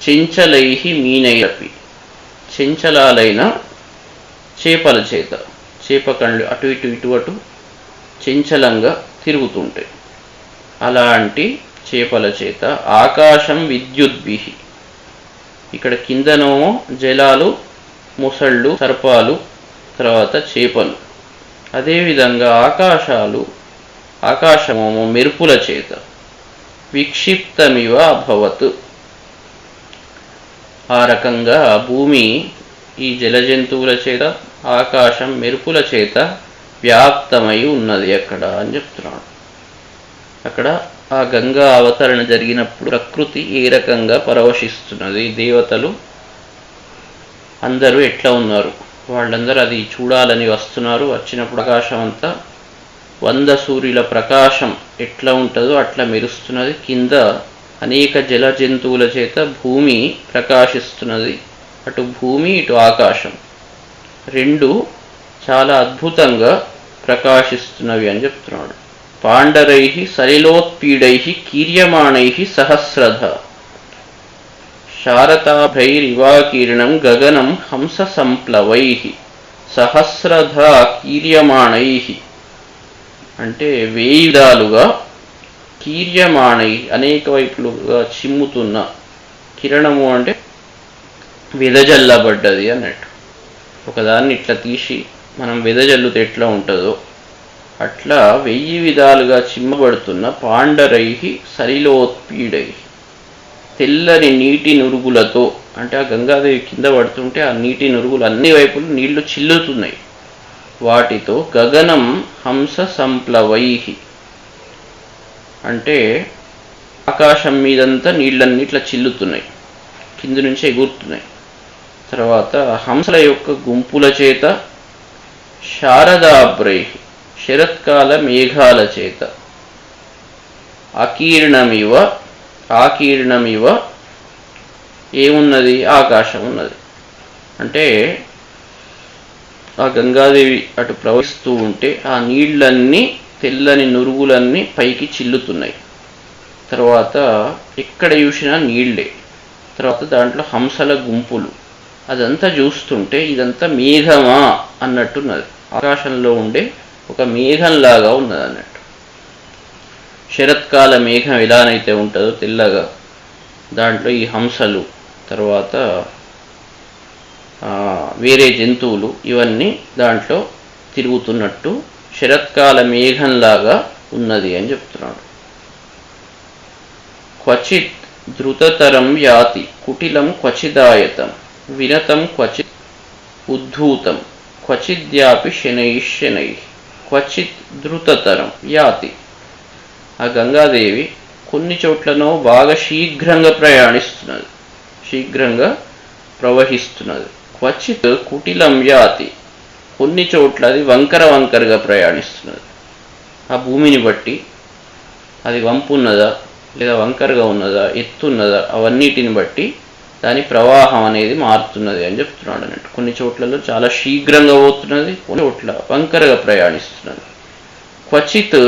చెంచలై మీనైరపి చెంచలాలైన చేపల చేత, చేపకళ్ళు అటు చెంచలంగా తిరుగుతుంటాయి. అలాంటి చేపల చేత, ఆకాశం విద్యుద్భిః, ఇక్కడ కిందనేమో జలాలు, ముసళ్ళు, సర్పాలు, తర్వాత చేపలు. అదేవిధంగా ఆకాశమేమో మెరుపుల చేత, విక్షిప్తమివ అభవత్, ఆ రకంగా భూమి ఈ జలజంతువుల చేత, ఆకాశం మెరుపుల చేత వ్యాప్తమై ఉన్నది అక్కడ అని చెప్తున్నాడు. అక్కడ ఆ గంగా అవతరణ జరిగినప్పుడు ప్రకృతి ఏ రకంగా పరవశిస్తున్నది, దేవతలు అందరూ ఎట్లా ఉన్నారు, వాళ్ళందరూ అది చూడాలని వస్తున్నారు. వచ్చినప్పుడు ఆకాశం అంతా 100 సూర్యుల ప్రకాశం ఎట్లా ఉంటుందో అట్లా మెరుస్తున్నది. కింద అనేక జల జంతువుల చేత భూమి ప్రకాశిస్తున్నది. అటు భూమి ఇటు ఆకాశం రెండు చాలా అద్భుతంగా ప్రకాశిస్తున్నవి అని చెప్తున్నాడు. పాండరై సలిలోత్పీడై కీర్యమాణై సహస్రధ శారతాభైరివాకీర్ణం గగనం హంస సంప్లవై సహస్రధ కీర్యమాణై, అంటే 1000 విధాలుగా, కీర్యమాణై అనేక వైపులుగా చిమ్ముతున్న, కిరణము అంటే వెదజల్లబడ్డది అన్నట్టు. ఒకదాన్ని ఇట్లా తీసి మనం వెదజల్లుతే ఎట్లా ఉంటుందో అట్లా 1000 విధాలుగా చిమ్మబడుతున్న పాండరై సలిలోత్పీడై, తెల్లని నీటి నురుగులతో, అంటే ఆ గంగాదేవి కింద పడుతుంటే ఆ నీటి నురుగులు అన్ని వైపులు నీళ్లు చిల్లుతున్నాయి. వాటితో గగనం హంస సంప్లవై, అంటే ఆకాశం మీదంతా నీళ్ళన్నీ ఇట్లా చిల్లుతున్నాయి, కింది నుంచి ఎగురుతున్నాయి. తర్వాత హంసల యొక్క గుంపుల చేత, శారదాభ్రై శరత్కాల మేఘాల చేత, ఆకీర్ణమివ ఏమున్నది, ఆకాశం ఉన్నది. అంటే ఆ గంగాదేవి అటు ప్రవహిస్తూ ఉంటే ఆ నీళ్ళన్నీ, తెల్లని నురుగులన్నీ పైకి చిల్లుతున్నాయి. తర్వాత ఎక్కడ చూసినా నీళ్లే. తర్వాత దాంట్లో హంసల గుంపులు, అదంతా చూస్తుంటే ఇదంతా మేఘమా అన్నట్టున్నది. ఆకాశంలో ఉండే ఒక మేఘంలాగా ఉన్నది అన్నట్టు. శరత్కాల మేఘం ఎలానైతే ఉంటుందో తెల్లగా, దాంట్లో ఈ హంసలు, తర్వాత వేరే జంతువులు ఇవన్నీ దాంట్లో తిరుగుతున్నట్టు శరత్కాల మేఘంలాగా ఉన్నది అని చెప్తున్నాడు. క్వచిత్ ధృతతరం యాతి కుటిలం క్వచిదాయతం వినతం క్వచిత్ ఉద్ధూతం క్వచిద్యాపి శనై క్వచిత్ ధృతతరం యాతి. ఆ గంగాదేవి కొన్ని చోట్లనో బాగా శీఘ్రంగా ప్రయాణిస్తున్నది, శీఘ్రంగా ప్రవహిస్తున్నది. క్వచిత్ కుటిలం యాతి, కొన్ని చోట్ల అది వంకరగా ప్రయాణిస్తున్నది. ఆ భూమిని బట్టి అది వంపున్నదా లేదా వంకరగా ఉన్నదా, ఎత్తున్నదా, అవన్నిటిని బట్టి దాని ప్రవాహం అనేది మారుతున్నది అని చెప్తున్నాడు అన్నట్టు. కొన్ని చోట్లలో చాలా శీఘ్రంగా పోతున్నది, కొన్ని చోట్ల వంకరగా ప్రయాణిస్తున్నది. క్వచిత్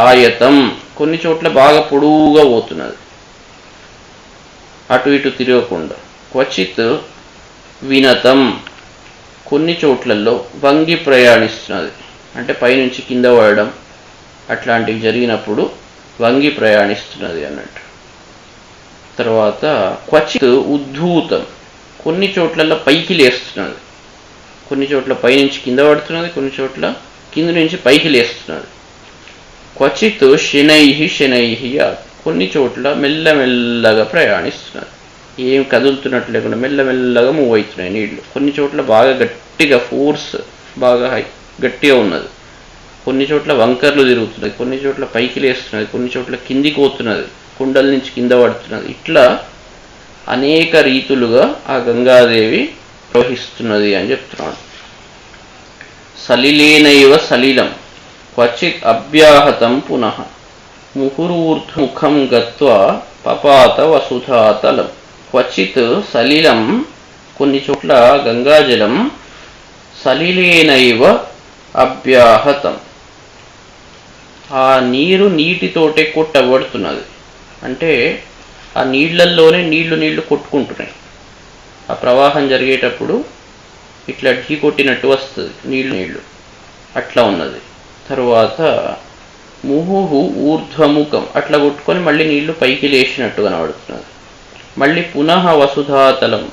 ఆయతం, కొన్ని చోట్ల బాగా పొడవుగా పోతున్నది, అటు ఇటు తిరగకుండా. క్వచిత్ వినతం, కొన్ని చోట్లలో వంగి ప్రయాణిస్తున్నది, అంటే పైనుంచి కింద పడడం అట్లాంటివి జరిగినప్పుడు వంగి ప్రయాణిస్తున్నది అన్నట్టు. తర్వాత క్వచిత్ ఉద్ధూతం, కొన్ని చోట్లలో పైకి లేస్తున్నది, కొన్ని చోట్ల పైనుంచి కింద పడుతున్నది, కొన్ని చోట్ల కింద నుంచి పైకి లేస్తున్నది. క్వచిత్ శనై, కొన్ని చోట్ల మెల్లమెల్లగా ప్రయాణిస్తున్నది, ఏం కదులుతున్నట్లు లేకుండా మెల్లమెల్లగా మూవ్ అవుతున్నాయి నీళ్లు. కొన్ని చోట్ల బాగా గట్టిగా ఫోర్స్, బాగా గట్టిగా ఉన్నది, కొన్ని చోట్ల వంకర్లు తిరుగుతున్నది, కొన్ని చోట్ల పైకి లేస్తున్నది, కొన్ని చోట్ల కిందికి పోతున్నది, కుండల నుంచి కింద పడుతున్నది. ఇట్లా అనేక రీతులుగా ఆ గంగాదేవి ప్రవహిస్తున్నది అని చెప్తున్నాడు. సలిలేనైవ సలిలం క్వచిత్ అభ్యాహతం పునః ముహురూర్ధ్వముఖం గత్వా పపాత వసుధాతలం. క్వచిత్ సలిలం, కొన్ని చోట్ల గంగాజలం సలిలేనైవ అభ్యాహతం, ఆ నీరు నీటితోటే కొట్టబడుతున్నది, అంటే ఆ నీళ్లల్లోనే నీళ్లు కొట్టుకుంటున్నాయి. ఆ ప్రవాహం జరిగేటప్పుడు ఇట్లా ఢీ కొట్టినట్టు వస్తుంది నీళ్లు, అట్లా ఉన్నది. తరువాత ముహుహు ఊర్ధ్వముఖం అట్లా కొట్టుకొని మళ్ళీ నీళ్లు పైకి లేచినట్టు కనబడుతున్నది. మళ్ళీ పునః వసుధాతలం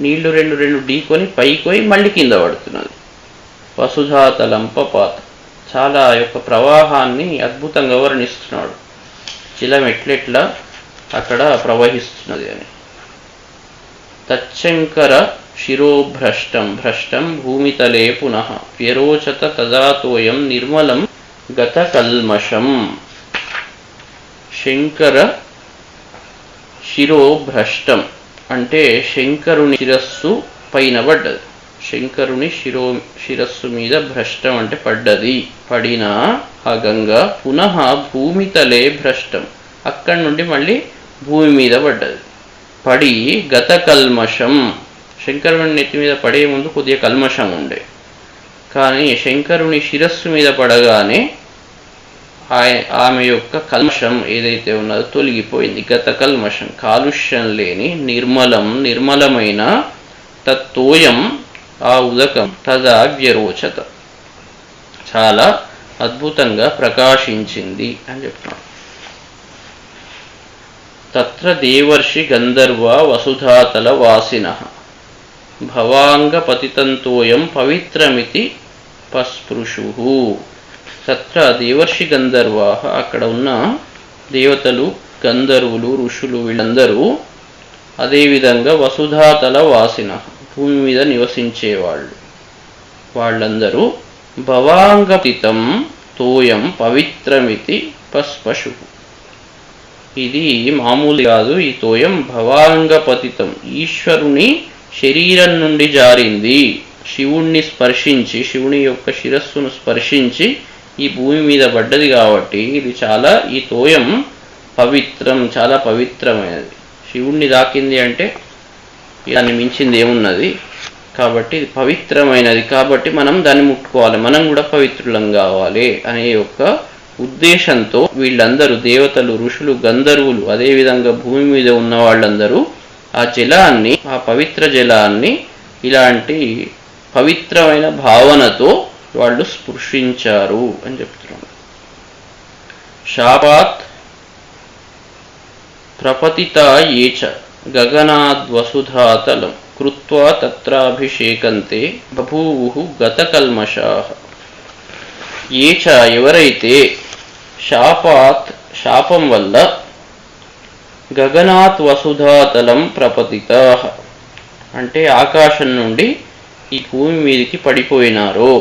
నీళ్లు రెండు రెండు ఢీకొని పైకి పోయి మళ్ళీ కింద పడుతున్నది. వసుధాతలం పపాత చాలా యొక్క ప్రవాహాన్ని అద్భుతంగా వర్ణిస్తున్నాడు. జలం ఎట్లెట్లా అక్కడ ప్రవహిస్తున్నది అని. తచ్చంకర శిరోభ్రష్టం భ్రష్టం భూమితలే పునః వ్యరోచత తదాతోయం నిర్మలం గత కల్మషం. శంకర శిరోభ్రష్టం అంటే శంకరుని శిరస్సు పైన పడ్డది. శంకరుని శిరస్సు మీద భ్రష్టం అంటే పడ్డది. పడిన ఆ గంగ పునః భూమితలే భ్రష్టం అక్కడి నుండి మళ్ళీ భూమి మీద పడ్డది. పడి గత కల్మషం శంకరుని నెత్తి మీద పడే ముందు కొద్దిగా కల్మషం ఉండే, కానీ శంకరుని శిరస్సు మీద పడగానే ఆమె యొక్క కల్మషం ఏదైతే ఉన్నదో తొలగిపోయింది. గత కల్మషం కాలుష్యం లేని నిర్మలమైన తత్తోయం ఆ ఉదకం తదా వ్యరోచత చాలా అద్భుతంగా ప్రకాశించింది అని చెప్తున్నాడు. తత్ర దేవర్షి గంధర్వ వసుధాతల వాసినః భవాంగ పతితంతోయం పవిత్రమితి పస్పృశుః. తత్ర దేవర్షి గంధర్వా అక్కడ ఉన్న దేవతలు గంధర్వులు ఋషులు వీళ్ళందరూ అదేవిధంగా వసుధాతల వాసినః భూమి మీద నివసించేవాళ్ళు వాళ్ళందరూ భవాంగపతితం తోయం పవిత్రమితి పస్పశు. ఇది మామూలు కాదు, ఈ తోయం భవాంగపతితం ఈశ్వరుని శరీరం నుండి జారింది, శివుణ్ణి స్పర్శించి శివుని యొక్క శిరస్సును స్పర్శించి ఈ భూమి మీద పడ్డది కాబట్టి ఇది చాలా ఈ తోయం పవిత్రం చాలా పవిత్రమైనది. శివుణ్ణి దాకింది అంటే దాన్ని మించింది ఏమున్నది, కాబట్టి ఇది పవిత్రమైనది కాబట్టి మనం దాన్ని ముట్టుకోవాలి, మనం కూడా పవిత్రులం కావాలి అనే యొక్క ఉద్దేశంతో వీళ్ళందరూ దేవతలు ఋషులు గంధర్వులు అదేవిధంగా భూమి మీద ఉన్న వాళ్ళందరూ ఆ జలాన్ని ఆ పవిత్ర జలాన్ని ఇలాంటి పవిత్రమైన భావనతో వాళ్ళు స్పృశించారు అని చెప్తున్నాడు. శాపాత్ ప్రపతిత ఏచ గగనాద్వసుధాతలం కృత్వా తత్రాభిషేకంతే బభూవు గత కల్మషాః. ఏచ ఎవరైతే శాపాత్ శాపం వల్ల గగనాత్ వసుధాతలం ప్రపతితాః అంటే ఆకాశం నుండి ఈ భూమి మీదకి పడిపోయినారో,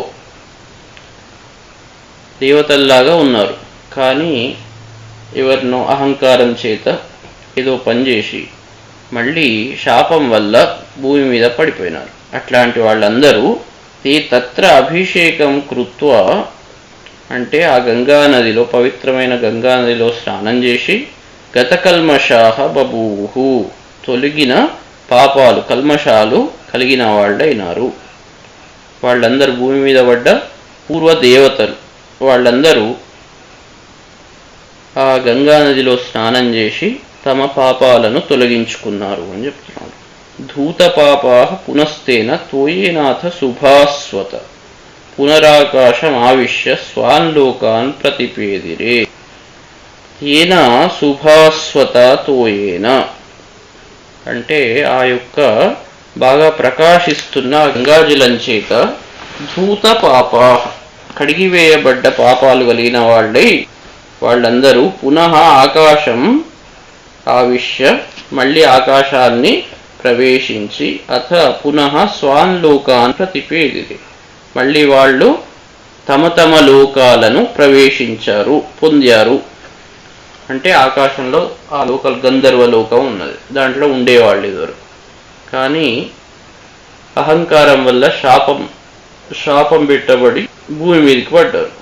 దేవతల్లాగా ఉన్నారు కానీ ఎవరినో అహంకారం చేత ఏదో పనిచేసి మళ్ళీ శాపం వల్ల భూమి మీద పడిపోయినారు. అట్లాంటి వాళ్ళందరూ తత్ర అభిషేకం కృత్వా అంటే ఆ గంగానదిలో పవిత్రమైన గంగానదిలో స్నానం చేసి గత కల్మషాః బభూవు తొలగిన పాపాలు కల్మషాలు కలిగిన వాళ్ళైనారు. వాళ్ళందరూ భూమి మీద పడ్డ పూర్వ దేవతలు వాళ్ళందరూ ఆ గంగానదిలో స్నానం చేసి తమ పాపాలను తొలగించుకున్నారు అని చెప్తున్నాడు. ధూత పాపాః పునస్తేన తోయేనాథ శుభాస్వత పునరాకాశం ఆవిశ్య స్వాన్ లోకాన్ ప్రతిపేదిరే. తేన శుభాస్వత తోయేన అంటే ఆ యొక్క బాగా ప్రకాశిస్తున్న గంగాజలం చేత ధూత పాపాః కడిగివేయబడ్డ పాపాలు కలిగిన వాళ్ళందరూ పునః ఆకాశం ఆవిశ్య మళ్ళీ ఆకాశాన్ని ప్రవేశించి అథ పునః స్వాన్ లోకాన్ ప్రతిపేదిరే మళ్ళీ వాళ్ళు తమ తమ లోకాలను ప్రవేశించారు పొందారు. అంటే ఆకాశంలో ఆ గంధర్వ లోకం ఉన్నది, దాంట్లో ఉండేవాళ్ళు ఇద్దరు. కానీ అహంకారం వల్ల శాపం పెట్టబడి భూమి మీదకి పడ్డారు.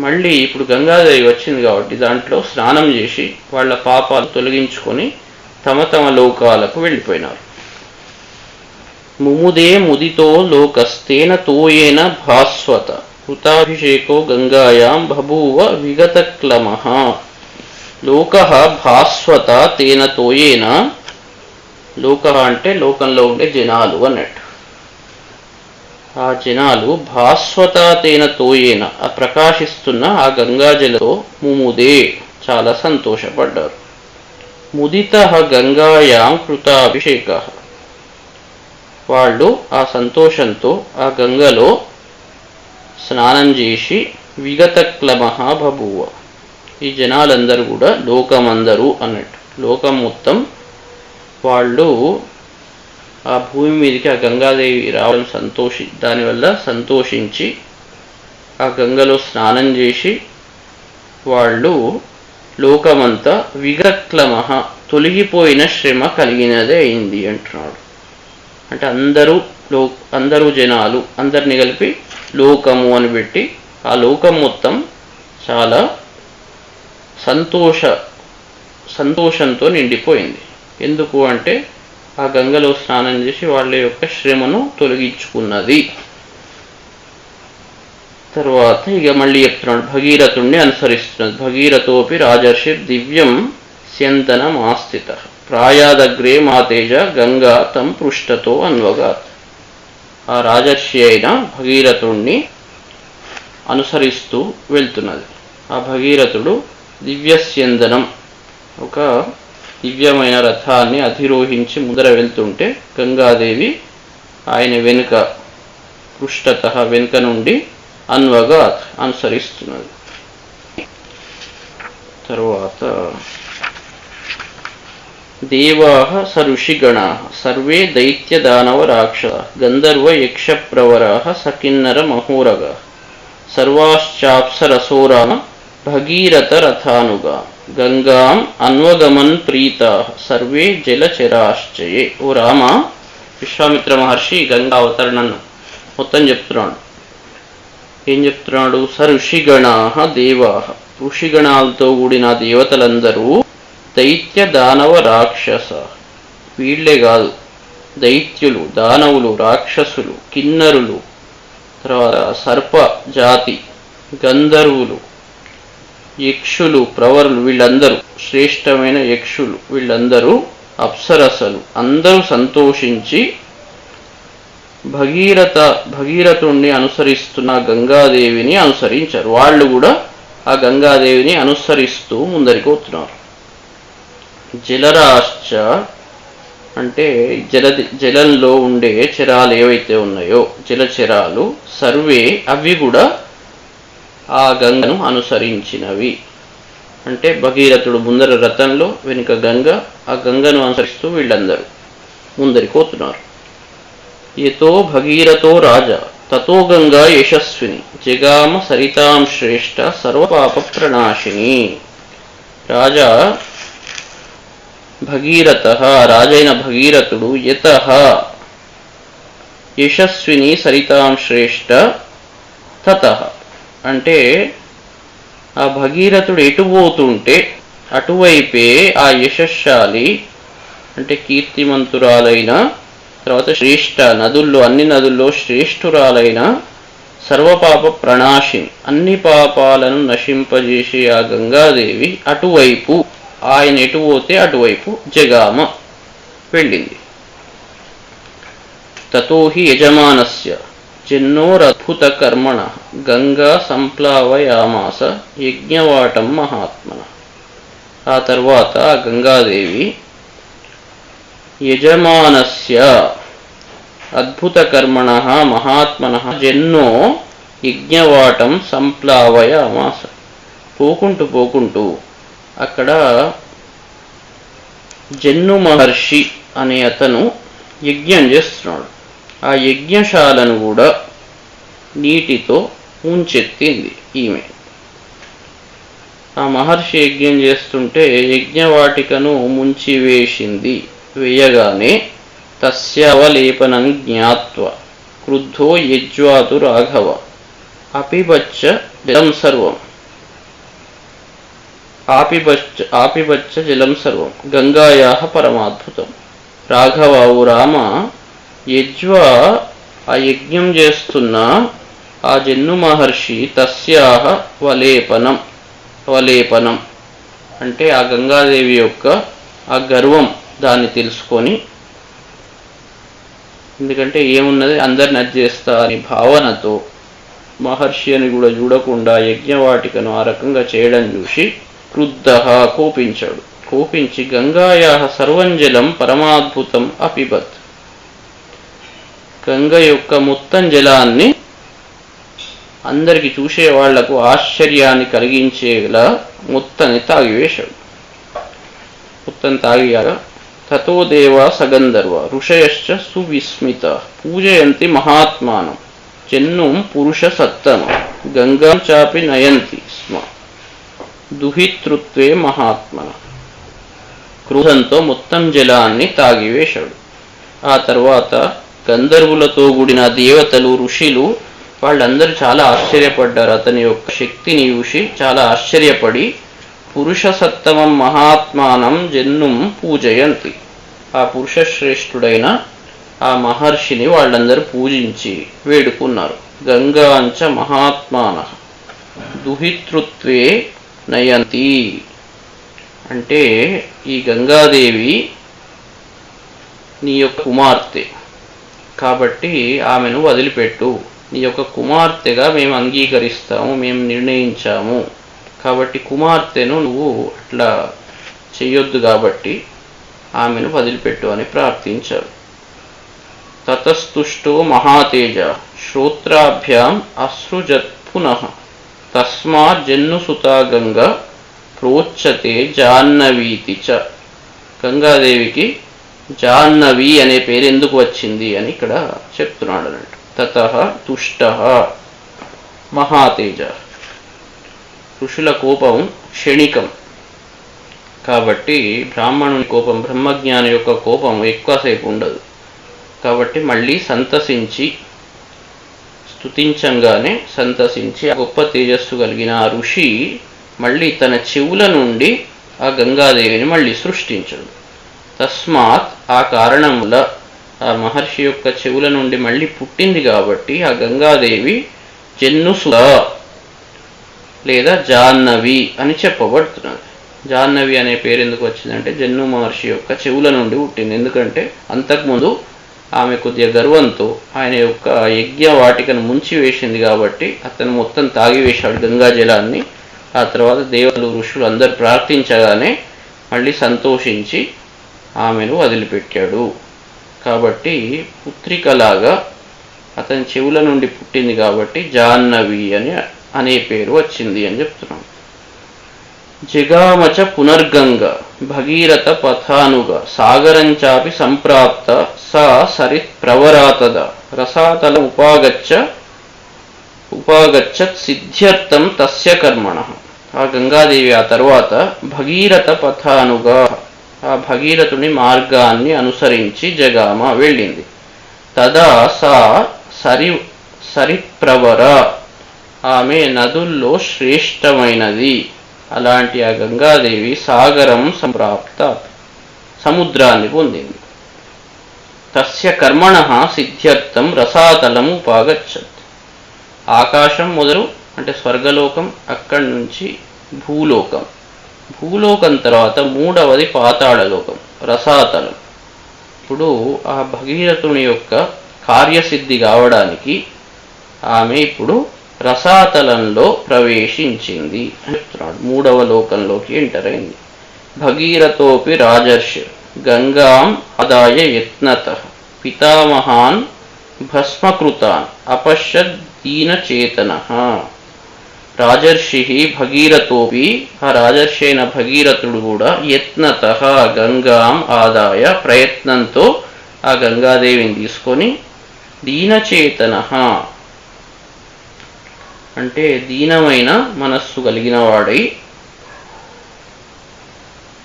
మళ్ళీ ఇప్పుడు గంగాదేవి వచ్చింది కాబట్టి దాంట్లో స్నానం చేసి వాళ్ళ పాపాలు తొలగించుకొని తమ తమ లోకాలకు వెళ్ళిపోయినారు. ముముదే ముదితో లోకస్తేన తోయేన భాస్వత కృతాభిషేకో గంగాయాం బభూవ విగతక్లమః. లోకః భాస్వత తేన తోయేన, లోకః అంటే లోకంలో ఉండే జనాలు అన్నట్టు. ఆ జనాలు భాస్వతాతేన తోయేన ఆ ప్రకాశిస్తున్న ఆ గంగాజలతో ముముదే చాలా సంతోషపడ్డారు. ముదిత గంగాయాం కృతాభిషేక, వాళ్ళు ఆ సంతోషంతో ఆ గంగలో స్నానం చేసి విగతక్లమః బభూవ, ఈ జనాలందరూ కూడా లోకమందరూ అన్నట్టు లోకం మొత్తం వాళ్ళు ఆ భూమి మీదకి ఆ గంగాదేవి రావడం దానివల్ల సంతోషించి ఆ గంగలో స్నానం చేసి వాళ్ళు లోకమంతా విగక్లమః తొలగిపోయిన శ్రమ కలిగినదే అయింది అంటున్నాడు. అంటే అందరూ జనాలు అందరిని కలిపి లోకము అని పెట్టి ఆ లోకం మొత్తం చాలా సంతోషంతో నిండిపోయింది. ఎందుకు అంటే ఆ గంగలో స్నానం చేసి వాళ్ళ యొక్క శ్రమను తొలగించుకున్నది. తర్వాత ఇక మళ్ళీ చెప్తున్నాడు, భగీరథుణ్ణి అనుసరిస్తున్నది. భగీరథోపి రాజర్షి దివ్యం స్యందనం ఆస్థిత ప్రాయాదగ్రే మాతేజ గంగా తం పృష్ఠతో అన్వగాత్. ఆ రాజర్షి అయిన భగీరథుణ్ణి అనుసరిస్తూ వెళ్తున్నది. ఆ భగీరథుడు దివ్యస్యందనం ఒక దివ్యమైన రథాన్ని అధిరోహించి ముందర వెళ్తుంటే గంగాదేవి ఆయన వెనుక పృష్ఠత వెనుక నుండి అన్వగాత్ అనుసరిస్తున్నది. తరువాత దేవాః స ఋషిగణాః సర్వే దైత్య దానవ రాక్షస గంధర్వ యక్ష ప్రవరాః సకిన్నర మహోరగాః సర్వాశ్చాప్సరసోరామ భగీరథ రథానుగా గంగాం అన్వగమన్ ప్రీతాః సర్వే జలచరాశ్చయే. ఓ రామ, విశ్వామిత్ర మహర్షి గంగా అవతరణను మొత్తం చెప్తున్నాడు. ఏం చెప్తున్నాడు? స ఋషిగణాః దేవాః, ఋషిగణాలతో కూడిన దేవతలందరూ దైత్య దానవ రాక్షస, వీళ్లే కాదు దైత్యులు, దానవులు, రాక్షసులు, కిన్నరులు, తర్వాత సర్ప జాతి, గంధర్వులు, యక్షులు, ప్రవరులు, వీళ్ళందరూ శ్రేష్టమైన యక్షులు, వీళ్ళందరూ అప్సరసలు అందరూ సంతోషించి భగీరథుణ్ణి అనుసరిస్తున్న గంగాదేవిని అనుసరించారు. వాళ్ళు కూడా ఆ గంగాదేవిని అనుసరిస్తూ ముందరికి వస్తున్నారు. జలరాశ్చ అంటే జలంలో ఉండే చరాలు ఏవైతే ఉన్నాయో జలచరాలు, సర్వే అవి కూడా ఆ గంగను అనుసరించినవి. అంటే భగీరథుడు ముందర రథంలో, వెనుక గంగ, ఆ గంగను అనుసరిస్తూ వీళ్ళందరూ ముందరికి పోతున్నారు. యతో భగీరథో రాజా తతో గంగా యశస్విని జగామ సరితాం శ్రేష్ఠ సర్వపాప ప్రణాశిని. రాజా భగీరథ, రాజైన భగీరథుడు యతః యశస్విని సరితాం శ్రేష్ఠ తతః అంటే ఆ భగీరథుడు ఎటు పోతుంటే అటువైపే ఆ యశస్శాలి అంటే కీర్తిమంతురాలైన, తర్వాత శ్రేష్ఠ నదుల్లో అన్ని నదుల్లో శ్రేష్ఠురాలైన సర్వపాప ప్రణాశిని అన్ని పాపాలను నశింపజేసే ఆ గంగాదేవి అటువైపు, ఆయన ఎటు పోతే అటువైపు జగామ వెళ్ళింది. తతో హి యజమానస్య జన్నోరద్భుత కర్మణ గంగా సంప్లావయామాస యజ్ఞవాటం మహాత్మన. ఆ తర్వాత గంగాదేవి యజమానస్య అద్భుత కర్మణ మహాత్మన జన్నో యజ్ఞవాటం సంప్లావయామాస. పోకుంటూ అక్కడ జన్ను మహర్షి అనే అతను యజ్ఞం చేస్తున్నాడు. ఆ యజ్ఞశాలను కూడా నీటితో ముంచెత్తింది ఈమె. ఆ మహర్షి యజ్ఞం చేస్తుంటే యజ్ఞవాటికను ముంచివేసింది. వేయగానే తస్యావలేపనం జ్ఞాత్వ క్రుద్ధో యజ్వాతు రాఘవ అపిబచ్చ జలం సర్వం ఆపిబచ్చ జలం సర్వం గంగాయాః పరమాద్భుతం. రాఘవ, ఓ రామ, యజ్వ ఆ యజ్ఞం చేస్తున్న ఆ జన్ను మహర్షి తస్యాహ వలేపనం అంటే ఆ గంగాదేవి యొక్క ఆ గర్వం దాన్ని తెలుసుకొని ఎందుకంటే ఏమున్నది అందరిని నచ్చేస్తా అని భావనతో మహర్షి అని కూడా చూడకుండా యజ్ఞవాటికను ఆ రకంగా చేయడం చూసి క్రుద్ధ కోపించాడు. కోపించి గంగాయా సర్వంజలం పరమాద్భుతం అపిబత్, గంగ యొక్క మొత్తం జలాన్ని అందరికి చూసే వాళ్లకు ఆశ్చర్యాన్ని కలిగించేలా మొత్తాన్ని తాగివేశాడు. మొత్తం తాగియాక తతో దేవ సగంధర్వ ఋషయశ్చ సువిస్మిత పూజయంతి మహాత్మానం జన్నుం పురుష సత్తమ గంగాం చాపి నయంతి స్మ దుహితృత్వే మహాత్మన. క్రోధంతో మొత్తం జలాన్ని తాగివేశాడు. ఆ తర్వాత గంధర్వులతో కూడిన దేవతలు ఋషులు వాళ్ళందరూ చాలా ఆశ్చర్యపడ్డారు. అతని యొక్క శక్తిని చూసి చాలా ఆశ్చర్యపడి పురుష సత్తమం మహాత్మానం జన్నుం పూజయంతి, ఆ పురుష శ్రేష్ఠుడైన ఆ మహర్షిని వాళ్ళందరూ పూజించి వేడుకున్నారు. గంగాంచ మహాత్మాన దుహితృత్వే నయంతి, అంటే ఈ గంగాదేవి నీ యొక్క కుమార్తె కాబట్టి ఆమెను వదిలిపెట్టు, నీ యొక్క కుమార్తెగా మేము అంగీకరిస్తాము, మేము నిర్ణయించాము, కాబట్టి కుమార్తెను నువ్వు అట్లా చెయ్యొద్దు కాబట్టి ఆమెను వదిలిపెట్టు అని ప్రార్థించారు. తతస్తుష్టో మహాతేజ శ్రోత్రాభ్యాం అసృజత్ పునః తస్మాత్ జన్నుసుతా గంగా ప్రోచ్యతే జాహ్నవీతి చ. గంగాదేవికి జాహ్నవి అనే పేరు ఎందుకు వచ్చింది అని ఇక్కడ చెప్తున్నాడు అన్నట్టు. తతః తుష్టః మహాతేజ, ఋషుల కోపం క్షణికం కాబట్టి బ్రాహ్మణుని కోపం, బ్రహ్మజ్ఞాని యొక్క కోపం ఎక్కువసేపు ఉండదు కాబట్టి మళ్ళీ సంతసించి స్తుతించంగానే సంతసించి గొప్ప తేజస్సు కలిగిన ఆ ఋషి మళ్ళీ తన చెవుల నుండి ఆ గంగాదేవిని మళ్ళీ సృష్టించడు. తస్మాత్ ఆ కారణం వల్ల ఆ మహర్షి యొక్క చెవుల నుండి మళ్ళీ పుట్టింది కాబట్టి ఆ గంగాదేవి జన్నుసుత లేదా జాహ్నవి అని చెప్పబడుతున్నది. జాహ్నవి అనే పేరు ఎందుకు వచ్చిందంటే జన్ను మహర్షి యొక్క చెవుల నుండి పుట్టింది. ఎందుకంటే అంతకుముందు ఆమె కొద్దిగా గర్వంతో ఆయన యొక్క యజ్ఞ వాటికను ముంచి వేసింది కాబట్టి అతను మొత్తం తాగివేశాడు గంగా జలాన్ని. ఆ తర్వాత దేవతలు ఋషులు అందరు ప్రార్థించగానే మళ్ళీ సంతోషించి ఆమెను వదిలిపెట్టాడు. కాబట్టి పుత్రికలాగా అతని చెవుల నుండి పుట్టింది కాబట్టి జాహ్నవి అనే పేరు వచ్చింది అని చెప్తున్నాం. జగామచ పునర్గంగ భగీరథ పథానుగా సాగరంచాపి సంప్రాప్త సా సరిత్ ప్రవరాతద రసాతల ఉపాగచ్చత్ సిద్ధ్యర్థం తస్య కర్మణ. ఆ గంగాదేవి ఆ తర్వాత భగీరథ పథానుగా ఆ భగీరథుని మార్గాన్ని అనుసరించి జగామ వెళ్ళింది. తదా సా సరిప్రవర, ఆమె నదుల్లో శ్రేష్టమైనది. అలాంటి ఆ గంగాదేవి సాగరం సంప్రాప్త, సముద్రాన్ని పొందింది. తస్య కర్మణ సిద్ధ్యర్థం రసాతలం ఉపాగచ్చత్, ఆకాశం మొదలు అంటే స్వర్గలోకం, అక్కడి నుంచి భూలోకం, భూలోకం తర్వాత మూడవది పాతాళలోకం రసాతలం. ఇప్పుడు ఆ భగీరథుని యొక్క కార్యసిద్ధి కావడానికి ఆమె ఇప్పుడు రసాతలంలో ప్రవేశించింది అని చెప్తున్నాడు. మూడవ లోకంలోకి ఎంటర్ అయింది. భగీరథోపి రాజర్షి గంగాం ఆదాయ యత్నతః పితామహాన్ భస్మకృతాన్ అపశ్యద్ దీనచేతనః. రాజర్షి భగీరథోపి, ఆ రాజర్షి అయిన భగీరథుడు కూడా యత్నతః గంగాం ఆదాయ, ప్రయత్నంతో ఆ గంగాదేవిని తీసుకొని దీనచేతనః అంటే దీనమైన మనస్సు కలిగిన వాడై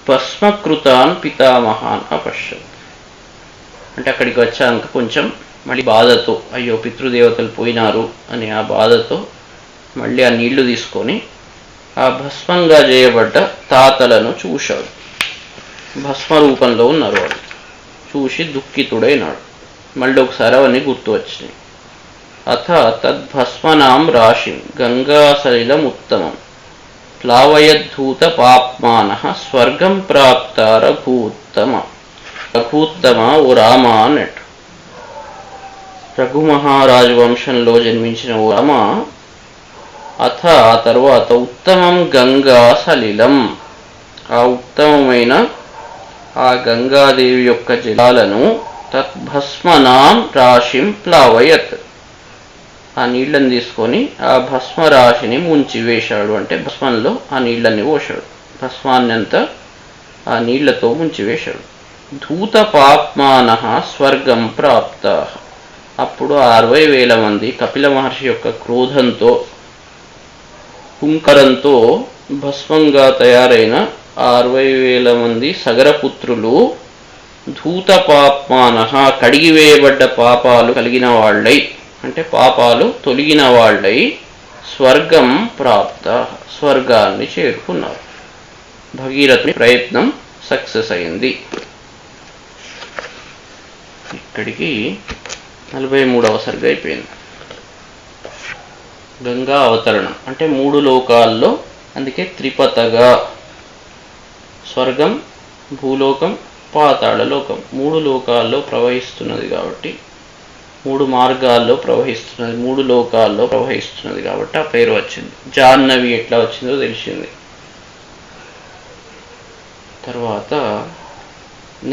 భస్మకృతాన్ పితామహాన్ అపశ్యత్ అంటే అక్కడికి వచ్చాక కొంచెం మళ్ళీ బాధతో అయ్యో పితృదేవతలు పోయినారు అని ఆ బాధతో మళ్ళీ ఆ నీళ్లు తీసుకొని ఆ భస్మంగా చేయబడ్డ తాతలను చూశాడు. భస్మ రూపంలో ఉన్నారు వాళ్ళు. చూసి దుఃఖితుడైనాడు. మళ్ళీ ఒకసారి అవన్నీ గుర్తు వచ్చినాయి. అథ తద్భస్మనాం రాశిం గంగాసలిలముత్తమం ప్లావయద్ధూత పాప్మానః స్వర్గం ప్రాప్త రఘూత్తమ. రఘూత్తమ ఓ రామ అన్నట్టు. రఘు మహారాజు వంశంలో జన్మించిన ఓ రామ, అథ ఆ తర్వాత ఉత్తమం గంగా సలిలం, ఆ ఉత్తమమైన ఆ గంగాదేవి యొక్క జలాలను తద్భస్మనాం రాశిం ప్లావయత్, ఆ నీళ్లను తీసుకొని ఆ భస్మ రాశిని ముంచివేశాడు. అంటే భస్మంలో ఆ నీళ్ళని పోశాడు, భస్మాన్ని అంతా ఆ నీళ్లతో ముంచివేశాడు. ధూత పాప్మాన స్వర్గం ప్రాప్త, అప్పుడు 60,000 మంది కపిల మహర్షి యొక్క క్రోధంతో హుంకరంతో భస్మంగా తయారైన 60,000 మంది సగరపుత్రులు ధూత పాప్మాన, కడిగివేయబడ్డ పాపాలు కలిగిన వాళ్ళై, అంటే పాపాలు తొలగిన వాళ్ళై స్వర్గం ప్రాప్త, స్వర్గాన్ని చేరుకున్నారు. భగీరథుని ప్రయత్నం సక్సెస్ అయింది. ఇక్కడికి 43వ సర్గ అయిపోయింది. గంగా అవతరణం అంటే 3 లోకాల్లో, అందుకే త్రిపథగా, స్వర్గం, భూలోకం, పాతాళ లోకం 3 లోకాల్లో ప్రవహిస్తున్నది కాబట్టి, 3 మార్గాల్లో ప్రవహిస్తున్నది, 3 లోకాల్లో ప్రవహిస్తున్నది కాబట్టి ఆ పేరు వచ్చింది. జాహ్నవి ఎట్లా వచ్చిందో తెలిసింది. తర్వాత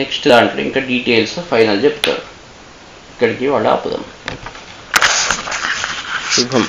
నెక్స్ట్ దాంట్లో ఇంకా డీటెయిల్స్ ఫైనల్ చెప్తారు. ఇక్కడికి వాళ్ళు ఆపుదాం. శుభం.